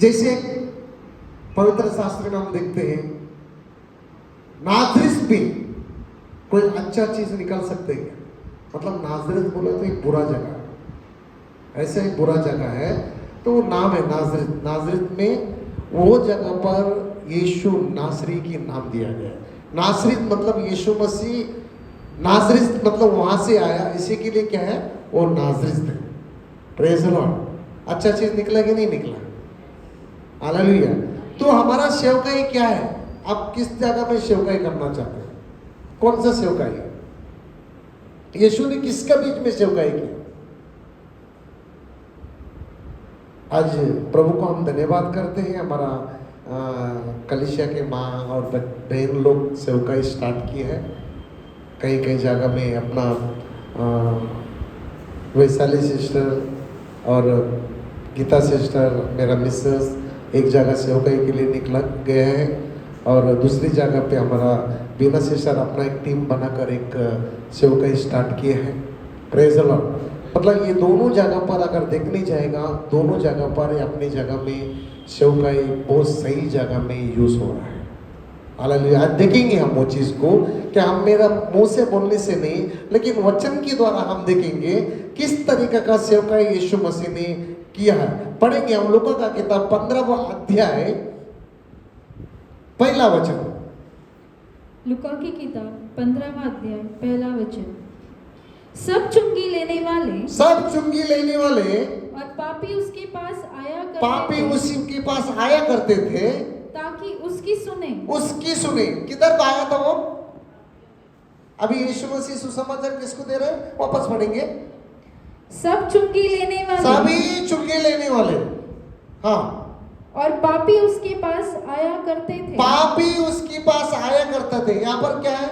जैसे पवित्र शास्त्र में हम देखते हैं नासरत भी कोई अच्छा चीज निकल सकते हैं। मतलब नासरत बोला तो एक बुरा जगह है, ऐसा एक बुरा जगह है, तो वो नाम है नासरत। नासरत में वो जगह पर यीशु नासरी की नाम दिया गया है। नासरत मतलब यीशु मसीह, नासरत मतलब वहां से आया, इसी के लिए क्या है वो नासरत है। Praise the Lord. अच्छा चीज निकला कि नहीं निकला? हालेलुया। तो हमारा सेवकाई क्या है? आप किस जगह में सेवकाई करना चाहते हैं? कौन सा सेवकाई? यीशु ने किसका बीच में सेवकाई किया? आज प्रभु को हम धन्यवाद करते हैं, हमारा कलीसिया के माँ और बहन लोग सेवकाई स्टार्ट की है। कई कई जगह में अपना वैशाली सिस्टर और गीता सिस्टर, मेरा मिसेस एक जगह सेवकाई के लिए निकला गया है, और दूसरी जगह पे हमारा बीना सिस्टर अपना एक टीम बनाकर एक सेवकाई स्टार्ट किए हैं। Praise the Lord. मतलब ये दोनों जगह पर अगर देखने जाएगा, दोनों जगह पर अपनी जगह में सेवकाई बहुत सही जगह में यूज हो रहा है। हालेलुया। देखेंगे हम वो चीज को, क्या हम मेरा मुंह से बोलने से नहीं, लेकिन वचन के द्वारा हम देखेंगे किस तरीके का सेवकाई यीशु मसीह ने किया है। पढ़ेंगे हम लूका का किताब 15वां अध्याय पहला वचन। लूका की किताब 15वां अध्याय पहला वचन। सब चुंगी लेने वाले और पापी उसके पास आया करते थे ताकि उसकी सुने। किधर का आया था वो? अभी यीशु मसीह सुसमाचार किसको दे रहे हैं? वापस पढ़ेंगे। सब चुंगी लेने वाले, सभी चुंगी लेने वाले, हाँ, और पापी उसके पास आया करते थे। पापी उसके पास आया करते थे। यहाँ पर क्या है?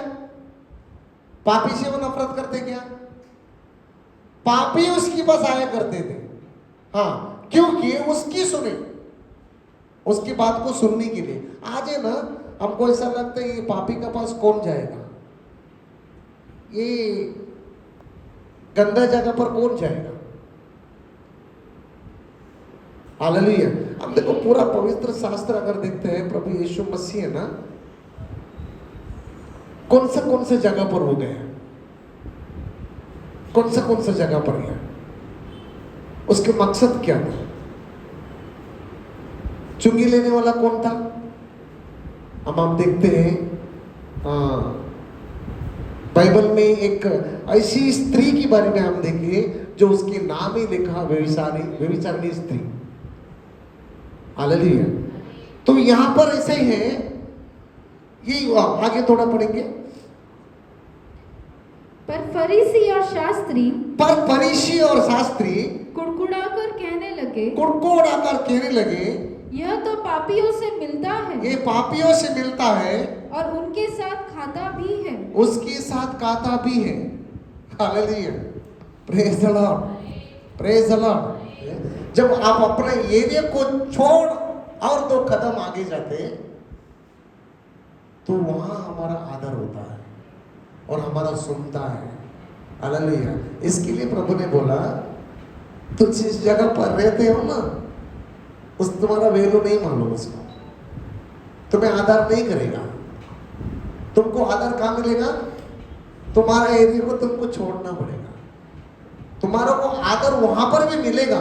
पापी से वो नफरत करते क्या? पापी उसके पास आया करते थे, हाँ, क्योंकि उसकी सुने, उसकी बात को सुनने के लिए। आज है ना, हमको ऐसा लगता है ये पापी के पास कौन जाएगा, ये गंदा जगह पर कौन जाएगा। हालेलुया। हम देखो पूरा पवित्र शास्त्र अगर देखते हैं, प्रभु यीशु मसीह है ना, कौन से जगह पर हो गए, कौन सा जगह पर गया, उसके मकसद क्या था? चुंगी लेने वाला कौन था? अब हम देखते हैं बाइबल में एक ऐसी स्त्री के बारे में हम देखिए जो उसके नाम ही लिखा व्यभिचारिणी स्त्री। हालेलुया। तो यहां पर ऐसे ही है, ये आगे थोड़ा पढ़ेंगे। पर फरीसी और शास्त्री कुड़कुड़ाकर कहने लगे, यह तो पापियों से मिलता है, ये पापियों से मिलता है और उनके साथ खाता भी है, उसके साथ खाता भी है। Hallelujah. Praise the Lord, praise the Lord. जब आप अपने एरिया को छोड़ और 2 कदम आगे जाते तो वहां हमारा आदर होता है और हमारा सुनता है। हालेलुया। इसके लिए प्रभु ने बोला, तुम जिस जगह पर रहते हो ना, उस तुम्हारा वैल्यू नहीं मालूम, उसको तुम्हें आदर नहीं करेगा। तुमको आदर कहाँ मिलेगा? तुम्हारा एरिया को तुमको छोड़ना पड़ेगा। तुम्हारा को आदर वहां पर भी मिलेगा,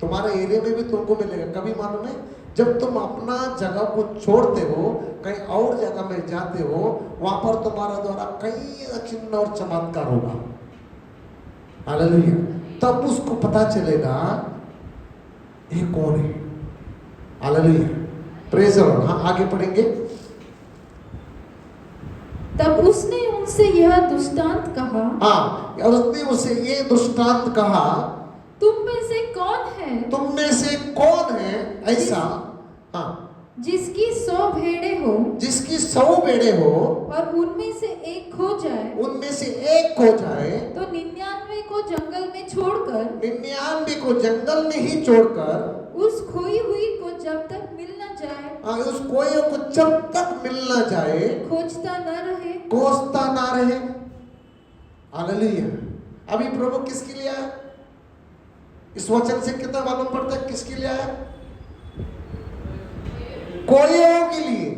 तुम्हारे एरिया में भी तुमको मिलेगा। कभी मालूम है, जब तुम अपना जगह को छोड़ते हो, कहीं और जगह में जाते हो, वहां पर तुम्हारा द्वारा कई चिन्ह और चमत्कार होगा। हालेलुया। तब उसको पता चलेगा ये कौन है। हालेलुया। Praise the Lord. हाँ, आगे पढ़ेंगे। तब उसने उनसे यह दृष्टांत कहा, हाँ, उसने उसे ये दृष्टांत कहा, तुम में से कौन है ऐसा, हाँ, जिसकी 100 भेड़ें हो और उनमें से एक खो जाए, तो 99 को जंगल में छोड़कर उस खोई हुई को जब तक मिल न जाए खोजता न रहे। हालेलुया। अभी प्रभु किसके लिए आया? इस वचन से कितना मालूम पड़ता है किसके लिए आया? कोयों के लिए,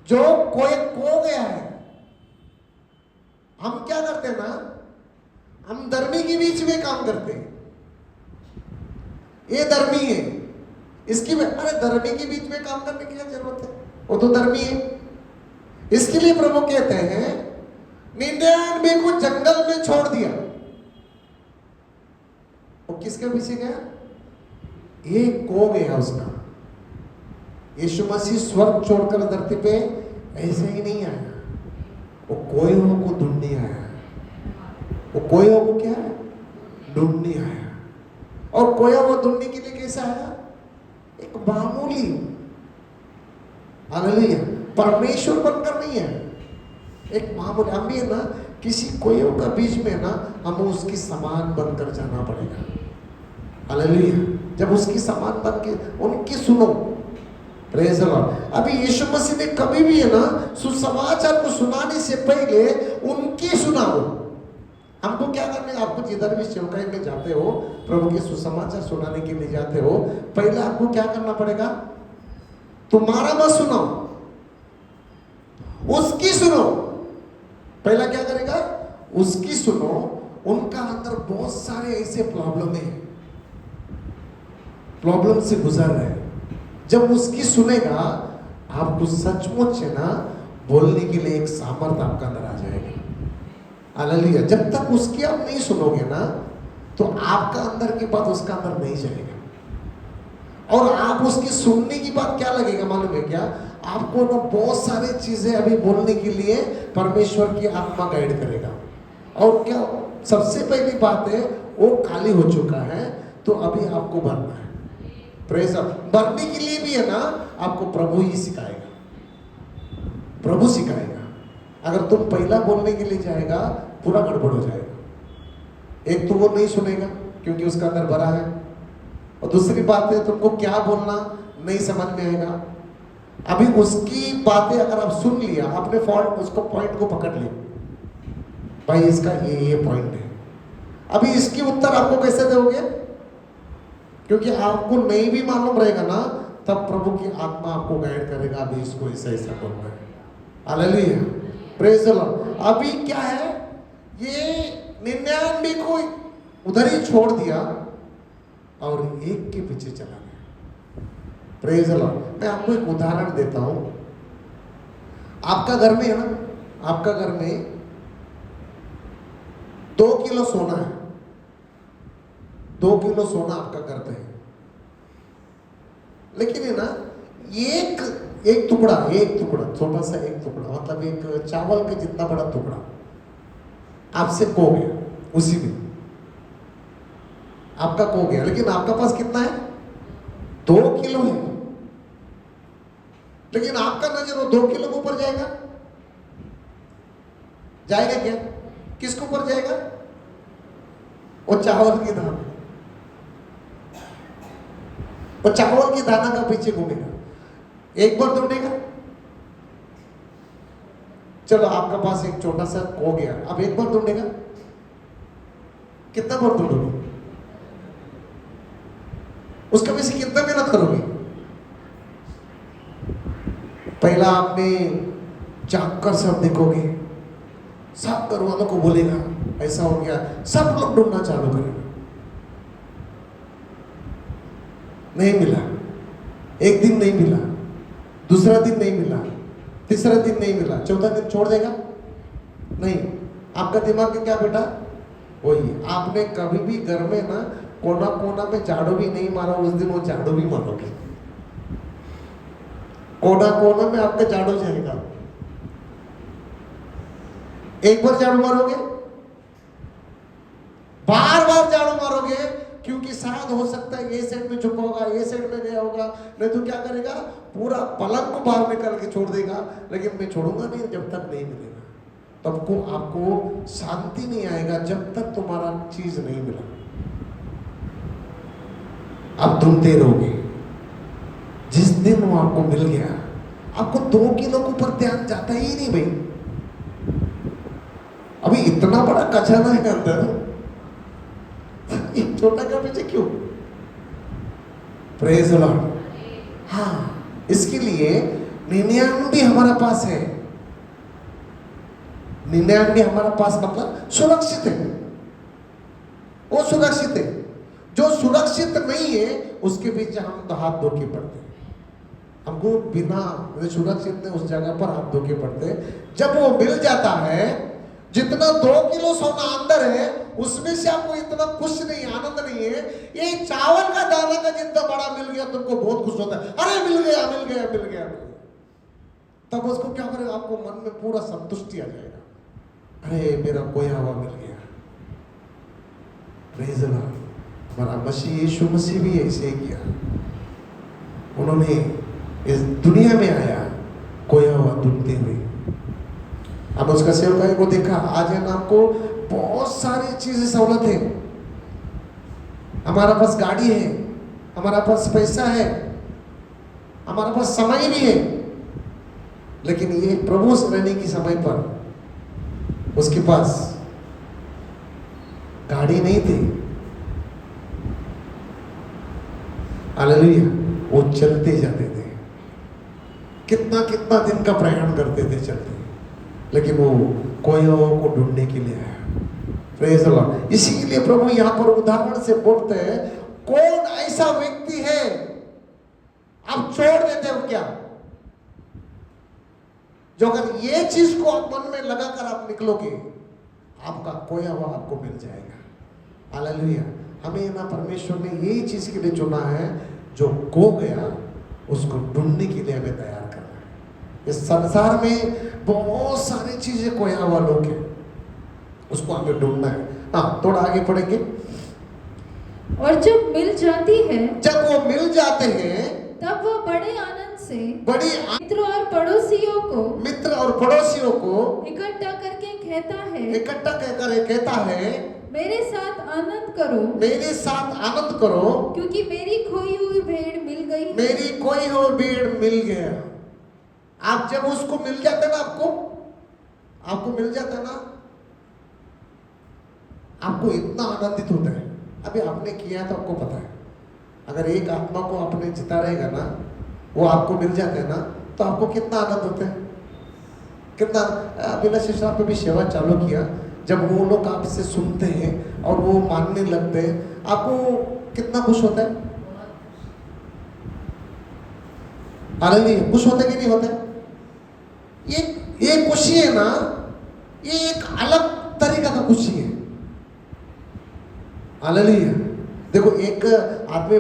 जो कोई खो गया है। हम क्या करते हैं ना, हम धर्मी के बीच में काम करते हैं। ये धर्मी है, इसकी अरे धर्मी के बीच में काम करने की क्या जरूरत है, वो तो धर्मी है। इसके लिए प्रभु कहते हैं 99 को जंगल में छोड़ दिया। वो किसके पीछे गया? एक खो गया उसका। यीशु मसीह स्वर्ग छोड़कर धरती पे ऐसे ही नहीं आया, वो कोयों को ढूंढने आया। वो कोयों को क्या है? ढूंढने आया। और कोया वो ढूंढने के लिए कैसा आया? एक मामूली, हालेलुया, परमेश्वर बनकर नहीं है, एक मामूली। हम भी है ना, किसी कोयों का बीच में ना, हमें उसकी समान बनकर जाना पड़ेगा। हालेलुया। जब उसकी समान बन के उनकी सुनो, प्रेज़ द लॉर्ड। अभी यीशु मसीह ने कभी भी है ना, सुसमाचार को सुनाने से पहले उनकी सुनाओ। हमको क्या करना है? आपको जिधर भी सेवकाई में जाते हो, प्रभु के सुसमाचार सुनाने के लिए जाते हो, पहले आपको क्या करना पड़ेगा? तुम्हारा मत सुनाओ, उसकी सुनो। पहला क्या करेगा? उसकी सुनो। उनका अंदर बहुत सारे ऐसे प्रॉब्लम है, प्रॉब्लम से गुजर रहे हैं। जब उसकी सुनेगा, आपको सचमुच है ना बोलने के लिए एक सामर्थ्य आपका अंदर आ जाएगा। हालेलुया। जब तक उसकी आप नहीं सुनोगे ना, तो आपका अंदर की बात उसका अंदर नहीं जाएगा। और आप उसकी सुनने की बात क्या लगेगा मालूम है क्या? आपको ना बहुत सारी चीजें अभी बोलने के लिए परमेश्वर की आत्मा गाइड करेगा। और क्या सबसे पहली बात है, वो खाली हो चुका है, तो अभी आपको भरना है। Praise the Lord. भरने के लिए भी है ना, आपको प्रभु ही सिखाएगा, प्रभु सिखाएगा। अगर तुम पहला बोलने के लिए जाएगा, पूरा गड़बड़ हो जाएगा। एक तो वो नहीं सुनेगा क्योंकि उसका अंदर भरा है, और दूसरी बात है तुमको क्या बोलना नहीं समझ में आएगा। अभी उसकी बातें अगर आप सुन लिया, आपने फॉल्ट उसको पॉइंट को पकड़ लिया, भाई इसका ये पॉइंट है, अभी इसकी उत्तर आपको कैसे दोगे? क्योंकि आपको नहीं भी मालूम रहेगा ना, तब प्रभु की आत्मा आपको गाइड करेगा, अभी इसको ऐसा ऐसा बोलना है। Hallelujah, praise the Lord. अभी क्या है, ये 99 को उधर ही छोड़ दिया और एक के पीछे चला गया। Praise the Lord. मैं आपको एक उदाहरण देता हूं। आपका घर में है ना, आपका घर में 2 किलो सोना है, 2 किलो सोना आपका घर पे है, लेकिन है ना एक टुकड़ा, छोटा सा एक टुकड़ा, मतलब एक चावल के जितना बड़ा टुकड़ा आपसे खो गया, उसी में आपका खो गया। लेकिन आपका पास कितना है? 2 किलो है। लेकिन आपका नजर वो 2 किलो के ऊपर जाएगा? जाएगा क्या? किसके ऊपर जाएगा? वो चावल की दाना, वो चावल की दाना का पीछे घूमेगा। एक बार ढूंढेगा, चलो आपका पास एक छोटा सा खो गया, अब एक बार ढूंढेगा, कितना बार ढूंढोगे? उसका पीछे कितना मेहनत करोगे? पहला आपने झांक कर सब देखोगे, सब घर वालों को बोलेगा ऐसा हो गया, सब लोग ढूंढना चालू करेंगे, नहीं मिला। एक दिन नहीं मिला, दूसरा दिन नहीं मिला, तीसरा दिन नहीं मिला, चौथा दिन छोड़ देगा? नहीं। आपका दिमाग क्या बेटा? वही। आपने कभी भी घर में ना कोना कोना में झाड़ू भी नहीं मारा, उस दिन वो झाड़ू भी मारोगे। कोना कोना में आपका झाड़ू जाएगा। एक बार झाड़ू मारोगे, बार बार झाड़ू मारोगे, क्योंकि शायद हो सकता है ये साइड में झुका होगा, ये साइड में गया होगा, नहीं तो क्या करेगा? पूरा पलंग को बाहर निकाल के छोड़ देगा। लेकिन मैं छोड़ूंगा नहीं जब तक नहीं मिलेगा। तब को आपको शांति नहीं आएगा जब तक तुम्हारा चीज नहीं मिला। आप ढूंढते रहोगे। जिस दिन वो आपको मिल गया, आपको 2 किलो के ऊपर ध्यान जाता ही नहीं भाई। अभी इतना बड़ा खजाना है अंदर, एक छोटा का पीछे क्यों? Praise the Lord. हाँ, इसके लिए 99 हमारे पास है। 99 हमारे पास मतलब सुरक्षित है, वो सुरक्षित है। जो सुरक्षित नहीं है उसके बीच हम तो हाथ धो के पड़ते हैं। हमको बिना सुरक्षित उस जगह पर हाथ धो के पड़ते हैं। जब वो मिल जाता है, जितना 2 किलो सोना अंदर है उसमें से आपको इतना खुश नहीं, आनंद नहीं है। ये चावल का दाना का जितना बड़ा मिल गया तुमको बहुत खुश होता है, अरे मिल गया मिल गया मिल गया। तब उसको क्या करेगा, आपको मन में पूरा संतुष्टि आ जाएगा, अरे मेरा खोया हुआ मिल गया। Praise the Lord. हमारा मसीह यीशु मसीह भी ऐसे ही किया। उन्होंने इस दुनिया में आया खोया हुआ ढूंढते हुए। अब उसका सेवकाई को देखा, आज है ना आपको बहुत सारी चीजें सहूलत है। हमारा पास गाड़ी है, हमारा पास पैसा है, हमारा पास समय भी है, लेकिन ये प्रभु से रहने की समय पर उसके पास गाड़ी नहीं थी। हालेलुया। वो चलते जाते थे, कितना कितना दिन का प्रयाण करते थे चलते, लेकिन वो खोया को ढूंढने के लिए आया। Praise the Lord. इसीलिए प्रभु यहाँ पर उदाहरण से बोलते हैं, कौन ऐसा व्यक्ति है आप छोड़ देते हो क्या, जो अगर ये चीज को आप मन में लगाकर आप निकलोगे, आपका खोया हुआ आपको मिल जाएगा। हालेलुया। हमें ना परमेश्वर ने यही चीज के लिए चुना है, जो खो गया उसको ढूंढने के लिए हमें तैयार करना है। इस संसार में बहुत सारी चीजें खोया हुआ लोग हैं, उसको हमें ढूंढना है। हाँ, थोड़ा आगे पढ़ेंगे। और जब मिल जाती है, जब वो मिल जाते हैं, तब वो बड़े आनंद से मित्र और पड़ोसियों को इकट्ठा करके कहता है, इकट्ठा कहकर कहता है, मेरे साथ आनंद करो, मेरे साथ आनंद करो, क्योंकि मेरी खोई हुई भेड़ मिल गई, मेरी खोई हुई भेड़ मिल गया। आप जब उसको मिल जाते ना, आपको मिल जाता है ना, आपको इतना आनंदित होता है। अभी आपने किया तो आपको पता है, अगर एक आत्मा को आपने जिता रहेगा ना, वो आपको मिल जाता है ना, तो आपको कितना आनंद होता है, कितना। अभिलाष शिष्य पे भी सेवा चालू किया, जब वो लोग आपसे सुनते हैं और वो मानने लगते हैं, आपको कितना खुश होता है। हालेलुया। खुश होते कि नहीं होते? ये खुशी है ना, ये एक अलग तरीका का खुशी है। हालेलुया। देखो, एक आदमी,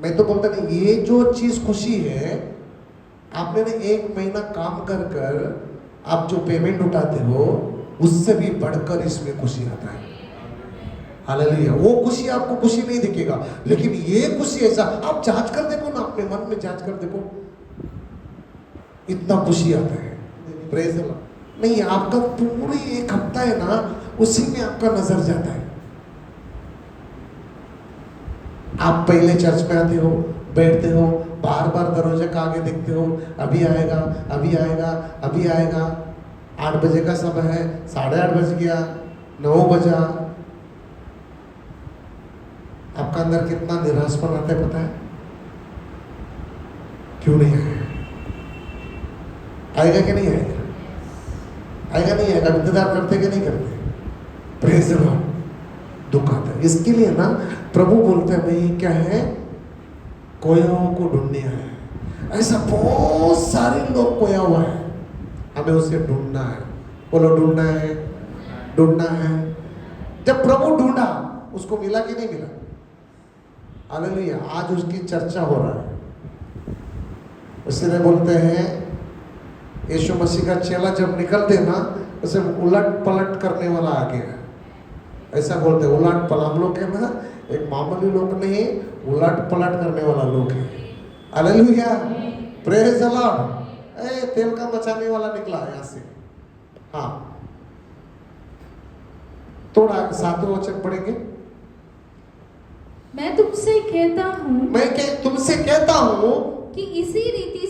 मैं तो बोलता नहीं, ये जो चीज खुशी है, आपने ना 1 महीना काम कर कर आप जो पेमेंट उठाते हो, उससे भी बढ़कर इसमें खुशी आता है। हालेलुया। वो खुशी आपको खुशी नहीं दिखेगा, लेकिन ये खुशी ऐसा, आप जांच कर देखो ना, अपने मन में जांच कर देखो, इतना खुशी आता है। Praise the Lord. नहीं, आपका पूरी 1 हफ्ता है ना, उसी में आपका नजर जाता है। आप पहले चर्च में आते हो, बैठते हो, बार बार दरवाजे का आगे देखते हो, अभी आएगा अभी आएगा अभी आएगा। 8 बजे का समय है, 8:30 बज गया, 9 बजा। आपका अंदर कितना निराशपन आता है पता है? क्यों नहीं आएगा? आएगा कि नहीं आएगा? आएगा नहीं आएगा? इंतजार करते कि नहीं करते? Praise the Lord. दुख आता है। इसके लिए ना प्रभु बोलते हैं, भाई क्या है, खोयाओं को ढूंढने आया है। ऐसा बहुत सारे लोग खोया हुआ है, हमें उसे ढूंढना है। बोलो, ढूंढना है, ढूंढना है। जब प्रभु ढूंढा, उसको मिला कि नहीं मिला? हालेलुया। आज उसकी चर्चा हो रहा है। इसलिए बोलते हैं, यीशु मसीह का चेला जब निकलते ना, उसे उलट पलट करने वाला आ गया। ऐसा बोलते हैं, उलट पलट। हम लोग है ना, एक मामूली लोग नहीं, उलट पलट करने वाला लोग है। हालेलुया। Praise the Lord. तेल का मचाने वाला निकला यहाँ से। हाँ, थोड़ा 7वें वचन पढ़ेंगे। मैं तुमसे कहता हूँ कि इसी रीति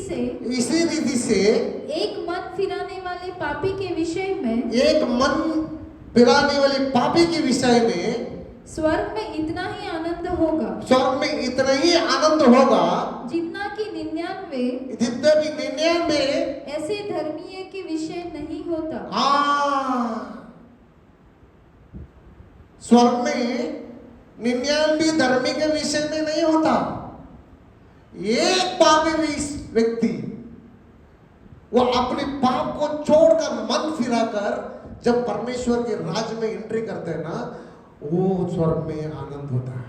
से एक मन फिराने वाले पापी के विषय में स्वर्ग में इतना ही आनंद होगा स्वर्ग में इतना ही आनंद होगा जितना कि 99 जितने भी 99 ऐसे धर्मीय के विषय नहीं होता। स्वर्ग में 99 धर्मी के विषय में नहीं होता। एक पापी व्यक्ति वो अपने पाप को छोड़कर मन फिराकर जब परमेश्वर के राज में एंट्री करते हैं ना, वो स्वर्ग में आनंद होता है।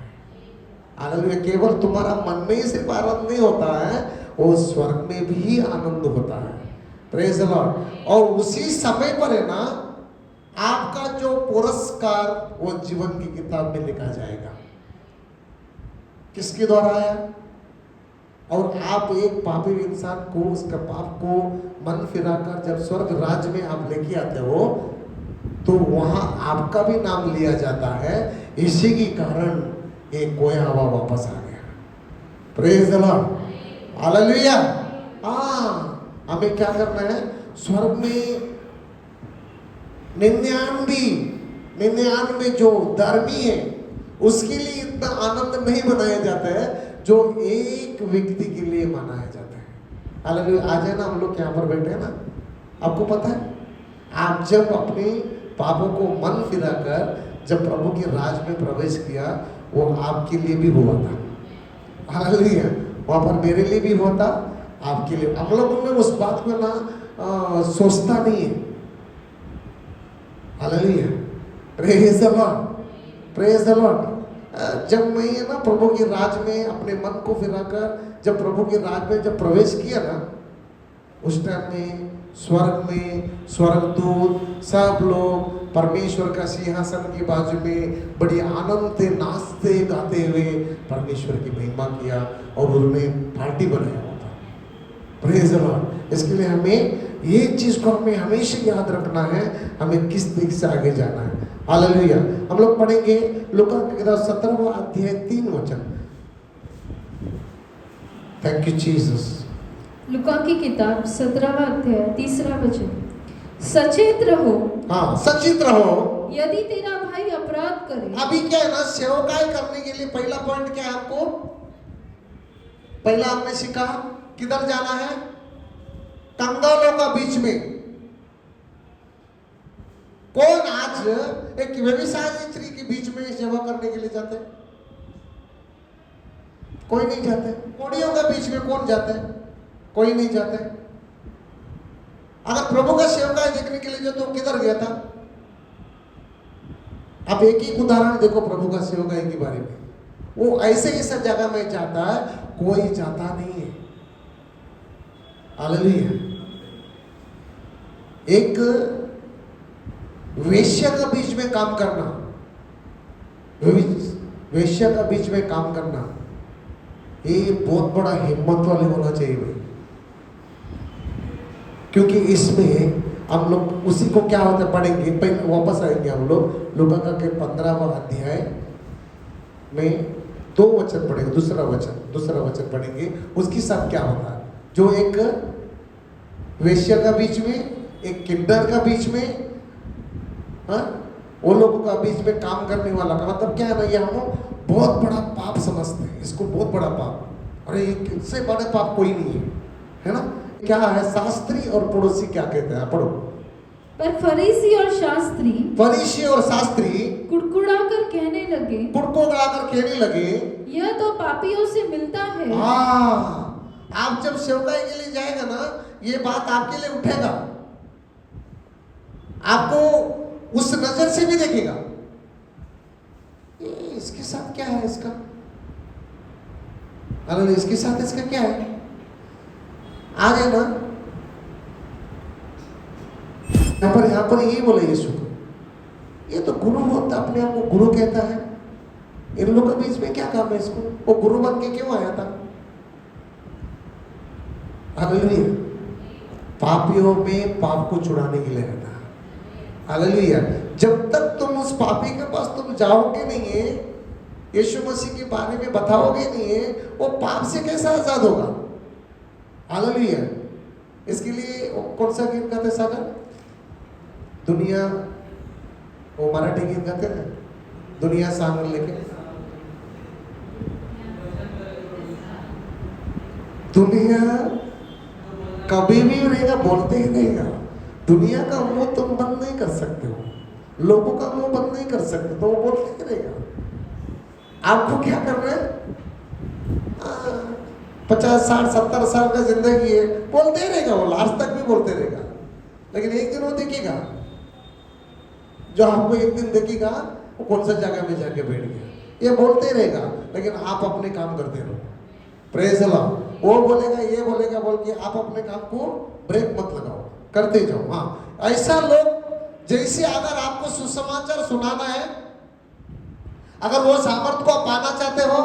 हालेलुया। केवल तुम्हारा मन में ही सिर्फ आनंद नहीं होता है, वो स्वर्ग में भी आनंद होता है। Praise the Lord. और उसी समय पर है ना, आपका जो पुरस्कार वो जीवन की किताब में लिखा जाएगा। किसके द्वारा आया? और आप एक पापी इंसान को, उसका पाप को मन फिराकर जब स्वर्ग राज में आप लेके आते हो, तो वहां आपका भी नाम लिया जाता है। इसी के कारण ये गोया हवा वापस आ गया। Praise the lord. हालेलुया। हमें क्या करना है? स्वर्ग में 99 जो धर्मी है उसके लिए इतना आनंद नहीं मनाया जाता है जो एक व्यक्ति के लिए मनाया जाता है। हालेलुया। आज है ना, हम लोग यहाँ पर बैठे हैं ना, आपको पता है, आप जब अपने पापों को मन फिराकर जब प्रभु के राज में प्रवेश किया, वो आपके लिए भी हुआ था। हालेलुया। वहाँ पर मेरे लिए भी हुआ था, आपके लिए। हम लोगों में उस बात को ना सोचता नहीं है। Hallelujah. Praise the Lord. Praise the Lord. जब मैं ना प्रभु के राज में अपने मन को फिराकर जब प्रभु के राज में जब प्रवेश किया ना, उस टाइम में स्वर्गदूत सब लोग परमेश्वर का सिंहासन के बाजू में बड़ी आनंद से नाचते गाते हुए परमेश्वर की महिमा किया और उन्होंने पार्टी बनाया होता। Praise the Lord. इसके लिए हमें ये चीज को हमें हमेशा याद रखना है, हमें किस दिख से आगे जाना है। हालेलुया। हम लोग पढ़ेंगे लूका की किताब 17वां अध्याय 3 वचन। Thank you Jesus. लूका की किताब 17वां अध्याय 3 वचन। सचेत रहो। हाँ, सचेत रहो। यदि तेरा भाई अपराध करे। अभी क्या है ना, सेवकाई करने के लिए पहला पॉइंट क्या है आपको? पहला हमने सीखा किधर जाना है? कंगालों का बीच में। कौन आज एक व्यवसाय स्त्री के बीच में सेवा करने के लिए जाते हैं? कोई नहीं जाते। कोड़ियों के बीच में कौन जाते हैं? कोई नहीं जाते। अगर प्रभु का सेवकाई देखने के लिए जो तो किधर गया था? अब एक ही उदाहरण देखो प्रभु का सेवकाई के बारे में। वो ऐसा जगह में जाता है, कोई जाता नहीं है। हालेलुया। एक वेश्या का बीच में काम करना, वेश्या का बीच में काम करना, ये बहुत बड़ा हिम्मत वाले होना चाहिए भाई। क्योंकि इसमें हम लोग उसी को क्या होता है पढ़ेंगे, पहले वापस आएंगे हम लोग लूका के 15वां अध्याय में 2 वचन पढ़ेंगे। दूसरा वचन पढ़ेंगे। उसके साथ क्या होता है? जो एक वेश्या का बीच में, एक किन्नर का बीच में, वो लोगों का बीच में काम करने वाला का मतलब क्या है ना, ये हम बहुत बड़ा पाप समझते हैं इसको, बहुत बड़ा पाप। अरे इससे बड़े पाप कोई नहीं है ना? क्या है? शास्त्री और पड़ोसी क्या कहते हैं? पढ़ो। पर फरीसी और शास्त्री कुड़कुड़ाकर कहने लगे, यह तो पापियों से मिलता है। आप जब सेवकाई के लिए जाएगा ना, ये बात आपके लिए उठेगा, आपको उस नजर से भी देखेगा। इसके साथ क्या है इसका? अरे इसके साथ इसका क्या है? आ गए ना? यहाँ पर यही बोले यीशु को, ये तो गुरु होता, अपने आप को गुरु कहता है। इन लोगों के बीच में क्या काम है इसको? वो गुरु बन के क्यों आया था? हालेलुया। पापियों में पाप को छुड़ाने के लिए आया था। हालेलुया। जब तक तुम उस पापी के पास तुम जाओगे नहीं है, यीशु मसीह के बारे में बताओगे नहीं है, वो पाप से कैसा आजाद होगा? हालेलुया। इसके लिए कौन सा गीत गाते सागर? दुनिया, वो मराठी गीत गाते हैं दुनिया सामने लेके, दुनिया कभी भी रहेगा, बोलते ही रहेगा। दुनिया का मुंह तुम बंद नहीं कर सकते हो, लोगों का मुंह बंद नहीं कर सकते, तो वो बोलते ही रहेगा। आपको क्या करना है? 50 60 70 साल का जिंदगी है, बोलते ही रहेगा, वो लास्ट तक भी बोलते रहेगा। लेकिन एक दिन वो देखेगा, जो आपको एक दिन देखेगा वो कौन सा जगह में जाके बैठ गया। ये बोलते ही रहेगा, लेकिन आप अपने काम करते रहो। प्रेज अल्लाह। वो बोलेगा, ये बोलेगा बोल के आप अपने काम को ब्रेक मत लगाओ, करते जाओ। हाँ, ऐसा लोग जैसे अगर आपको सुसमाचार सुनाना है, अगर वो सामर्थ को आप पाना चाहते हो,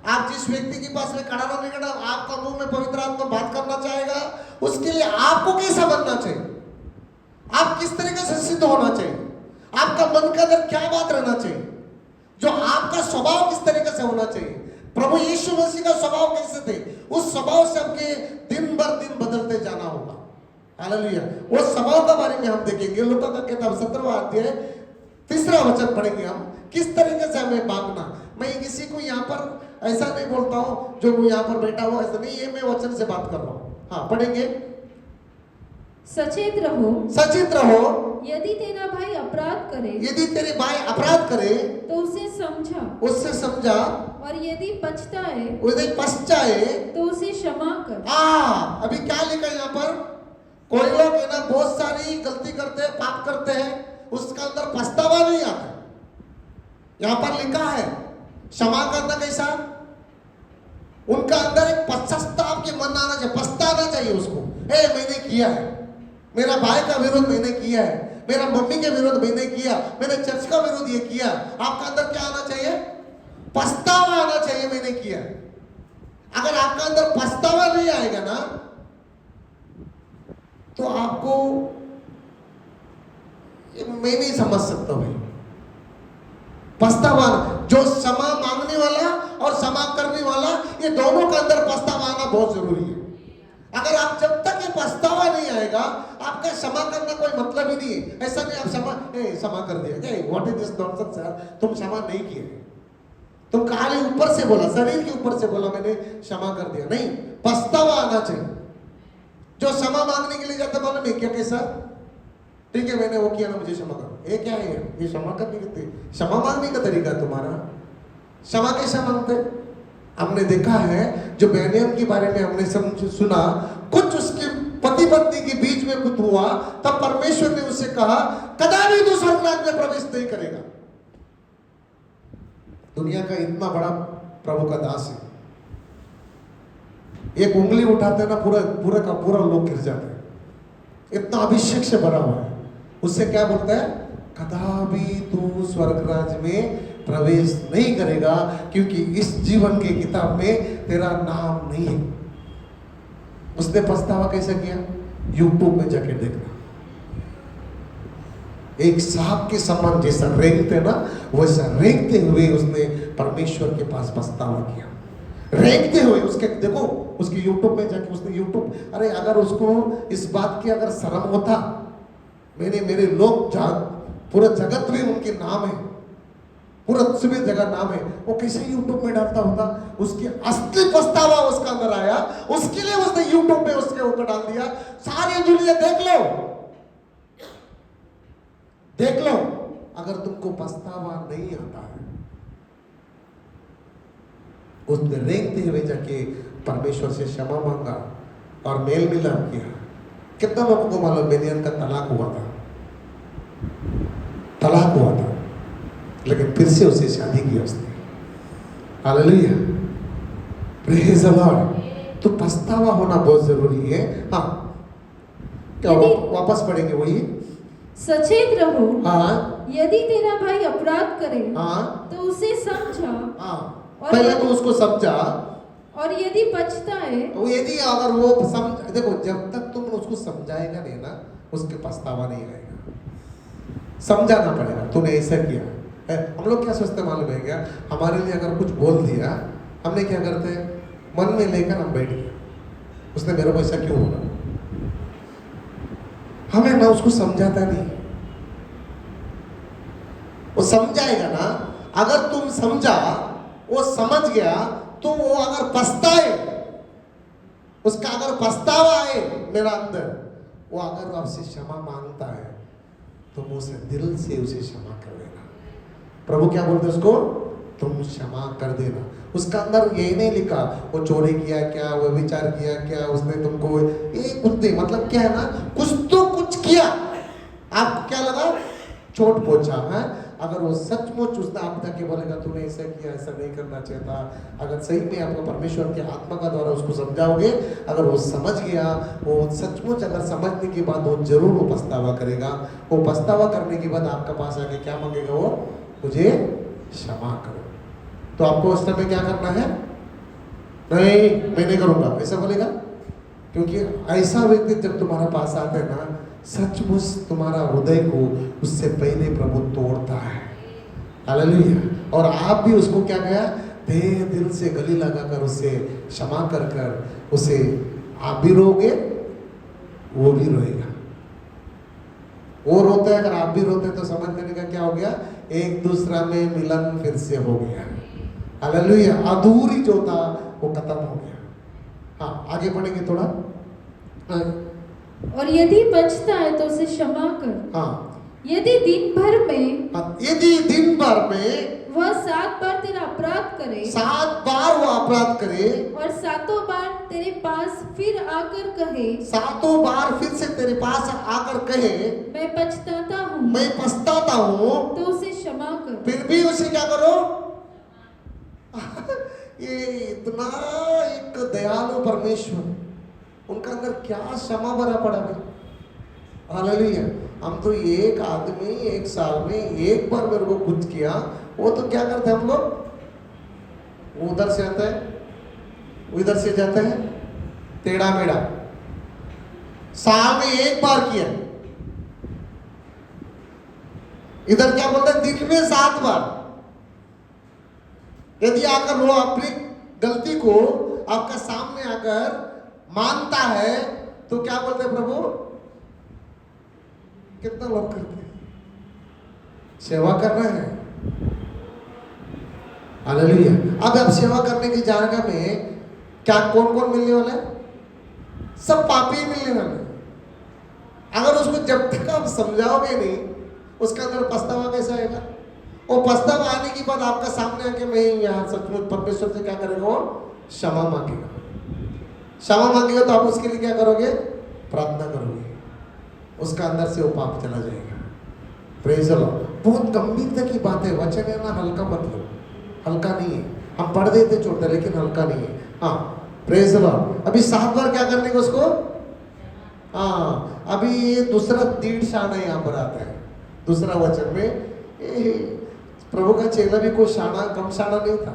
आप जिस व्यक्ति के पास में खड़ा रहने का, आपका मुंह में पवित्र आत्मा बात करना चाहेगा, उसके लिए आपको कैसा बनना चाहिए, आप किस तरीके से सिद्ध होना चाहिए, आपका मन के अंदर क्या बात रहना चाहिए, जो आपका स्वभाव किस तरीके से होना चाहिए। प्रभु यीशु मसीह का स्वभाव कैसे थे, उस स्वभाव से हमके दिन भर दिन बदलते जाना होगा। हालेलुया। वो स्वभाव के बारे में हम देखेंगे। लूका का किताब 17वां अध्याय 3रा वचन पढ़ेंगे हम, किस तरीके से हमें भागना। मैं किसी को यहाँ पर ऐसा नहीं बोलता हूँ जो यहाँ पर बैठा हुआ, ऐसा नहीं, ये मैं वचन से बात कर रहा हूँ। हाँ, पढ़ेंगे। सचेत रहो, सचेत रहो, यदि तेरा भाई अपराध करे, यदि तेरे भाई अपराध करे तो उसे समझा, उससे समझा, और यदि पछताए, यदि पछताए तो उसे क्षमा कर। अभी क्या लिखा है यहाँ पर? कोई लोग है ना बहुत सारी गलती करते हैं, पाप करते हैं, उसका अंदर पछतावा नहीं आता। यहाँ पर लिखा है क्षमा करना कैसा? उनका अंदर एक पश्चाताप के मन आना चाहिए, पछताना चाहिए उसको। मैंने किया है, मेरा भाई का विरोध मैंने किया है, मेरा मम्मी के विरोध मैंने किया, मैंने चर्च का विरोध ये किया। आपका अंदर क्या आना चाहिए? पछतावा आना चाहिए, मैंने किया। अगर आपका अंदर पछतावा नहीं आएगा ना, तो आपको मैं नहीं समझ सकता भाई। पछतावा, जो क्षमा मांगने वाला और क्षमा करने वाला, ये दोनों का अंदर पछतावा आना बहुत जरूरी है। अगर आप जब तक ये पछतावा नहीं आएगा, आपका क्षमा करना कोई मतलब ही नहीं है। ऐसा नहीं आप क्षमा कर दिया, व्हाट इज दिस नॉनसेंस यार, तुम क्षमा नहीं किए, तुम खाली ऊपर से बोला, शरीर के ऊपर से बोला मैंने क्षमा कर दिया। नहीं, पछतावा आना चाहिए। जो क्षमा मांगने के लिए जाता बोला मैं क्या कैसा, ठीक है मैंने वो किया ना, मुझे क्षमा करो। ये क्या है? ये क्षमा करने के, क्षमा मांगने का तरीका तुम्हारा। क्षमा कैसा मांगते? हमने देखा है, जो बेनियम के बारे में हमने सुना, कुछ उसके पति पत्नी के बीच में कुछ हुआ, तब परमेश्वर ने उससे कहा कदापि तू स्वर्ग राज्य में प्रवेश नहीं करेगा। दुनिया का इतना बड़ा प्रभु का दास है, एक उंगली उठाते ना पूरा का पूरा लोग गिर जाते हैं, इतना अभिषेक से भरा हुआ है। उससे क्या बोलता है? कदापि तू स्वर्ग राज्य में प्रवेश नहीं करेगा, क्योंकि इस जीवन के किताब में तेरा नाम नहीं है। उसने पछतावा कैसा किया? यूट्यूब में जाके देखना, एक सांप के समान जैसा रेंगते ना, वैसा रेंगते हुए उसने परमेश्वर के पास पछतावा किया। रेंगते हुए उसके, देखो उसके यूट्यूब में जाके उसने यूट्यूब, अरे अगर उसको इस बात की अगर शर्म होता, मेरे लोग पूरा जगत में उनके नाम है, पूरा सभी जगह नाम है, वो कैसे यूट्यूब में डालता होता? उसकी असली पछतावा उसका अंदर आया, उसके लिए उसने यूट्यूब में उसके ऊपर डाल दिया। सारी दुनिया देख लो, अगर तुमको पछतावा नहीं आता है, उसने रेंगते हुए जाके परमेश्वर से क्षमा मांगा और मेल मिलाप किया। कितना लोगों को मालूम बेनियन का तलाक हुआ था, लेकिन फिर से उसे शादी की उसने। Hallelujah, praise the Lord. तो पछतावा होना बहुत जरूरी है। हाँ, क्या वापस पढ़ेंगे वही। सचेत रहो, हाँ, यदि तेरा भाई अपराध करे, हाँ, तो उसे समझा, हाँ, पहले तो उसको समझा, और यदि पछताए, यदि अगर वो समझ, देखो जब तक तुम उसको समझाएगा नहीं ना, उसके पछतावा नहीं आएगा। समझाना पड़ेगा, तूने ऐसा किया। हम लोग क्या सोचते मालूम है क्या? हमारे लिए अगर कुछ बोल दिया, हमने क्या करते हैं? मन में लेकर हम बैठ गए, उसने मेरे को ऐसा क्यों बोला। हमें ना उसको समझाता नहीं, वो समझाएगा ना। अगर तुम समझा, वो समझ गया, तो वो अगर पछताए, उसका अगर पछतावा आए मेरा अंदर, वो अगर आपसे क्षमा मांगता है तो मुझसे दिल से उसे क्षमा कर देना। प्रभु क्या बोलते हैं उसको? तुम क्षमा कर देना। उसका अंदर यही नहीं लिखा वो चोरी किया क्या, वो विचार किया क्या, उसने तुमको ये कुछ नहीं, मतलब क्या है ना, कुछ तो कुछ किया, आपको क्या लगा, चोट पहुंचा है। अगर वो सचमुच उसने आप तक बोलेगा तूने ऐसा किया, ऐसा नहीं करना चाहिए था, अगर सही में आपको परमेश्वर के आत्मा का द्वारा उसको समझाओगे, अगर वो समझ गया, वो सचमुच अगर समझने के बाद वो जरूर वो पछतावा करेगा। वो पछतावा करने के बाद आपका पास आके क्या मांगेगा, वो मुझे क्षमा करो। तो आपको उस समय क्या करना है? नहीं मैं नहीं करूंगा ऐसा बोलेगा, क्योंकि ऐसा व्यक्ति जब तुम्हारे पास आते हैं ना, सचमुच तुम्हारा हृदय को उससे पहले प्रभु तोड़ता है। हालेलुया। और आप भी उसको क्या कहा, दिल से गले लगाकर उसे क्षमा कर कर उसे आप भी रोगे, वो भी रोएगा। वो रोता है, अगर आप भी रोते तो समझ लेने का क्या हो गया, एक दूसरा में मिलन फिर से हो गया। हालेलुया। अधूरी जो था वो खत्म हो गया। हाँ आगे बढ़ेंगे थोड़ा। और यदि बचता है तो उसे क्षमा कर। हाँ यदि दिन भर में, यदि दिन भर में वह 7 बार तेरा अपराध करे, 7 बार वो अपराध करे, और 7 बार तेरे पास फिर आकर कहे, 7 बार फिर से तेरे पास आकर कहे मैं पछताता हूँ, मैं पछताता हूँ, तो उसे क्षमा कर। फिर भी उसे क्या करो? ये इतना एक दयालु परमेश्वर, उनका अंदर क्या क्षमा भरा पड़ा है। हालेलुया। हम तो एक आदमी एक साल में एक बार मेरे को कुछ किया, वो तो क्या करते हैं हम लोग, उधर से आता है उधर से जाता है, टेढ़ा मेढ़ा। साल में एक बार किया, इधर क्या बोलते हैं, दिन में 7 बार। यदि आकर वो अपनी गलती को आपका सामने आकर मानता है तो क्या बोलते हैं प्रभु? कितना लोग करते हैं, सेवा करना है। हालेलुया। अब आप सेवा करने की जगह में क्या कौन कौन मिलने वाला है? सब पापी ही मिलने वाले। अगर उसको जब तक आप समझाओगे नहीं, उसका अंदर पछतावा कैसे आएगा? वो पछतावा आने के बाद आपका सामने आके मैं यहाँ सचमुच परमेश्वर से क्या करेगा, वो क्षमा मांगेगा। क्षमा मांगेगा तो आप उसके लिए क्या करोगे? प्रार्थना करोगे, उसका अंदर से वो पाप चला जाएगा। Praise the Lord. बहुत गंभीरता की बात है, वचन है ना, हल्का मत लो, हल्का नहीं है। हम पढ़ देते छोड़ते, लेकिन हल्का नहीं है। हाँ प्रेज़ द लॉर्ड। अभी 7 बार क्या करने को उसको? हाँ अभी ये दूसरा 1.5 शाना यहाँ पर आता है, दूसरा वचन में। प्रभु का चेला भी कोई शाना कम शाना नहीं था,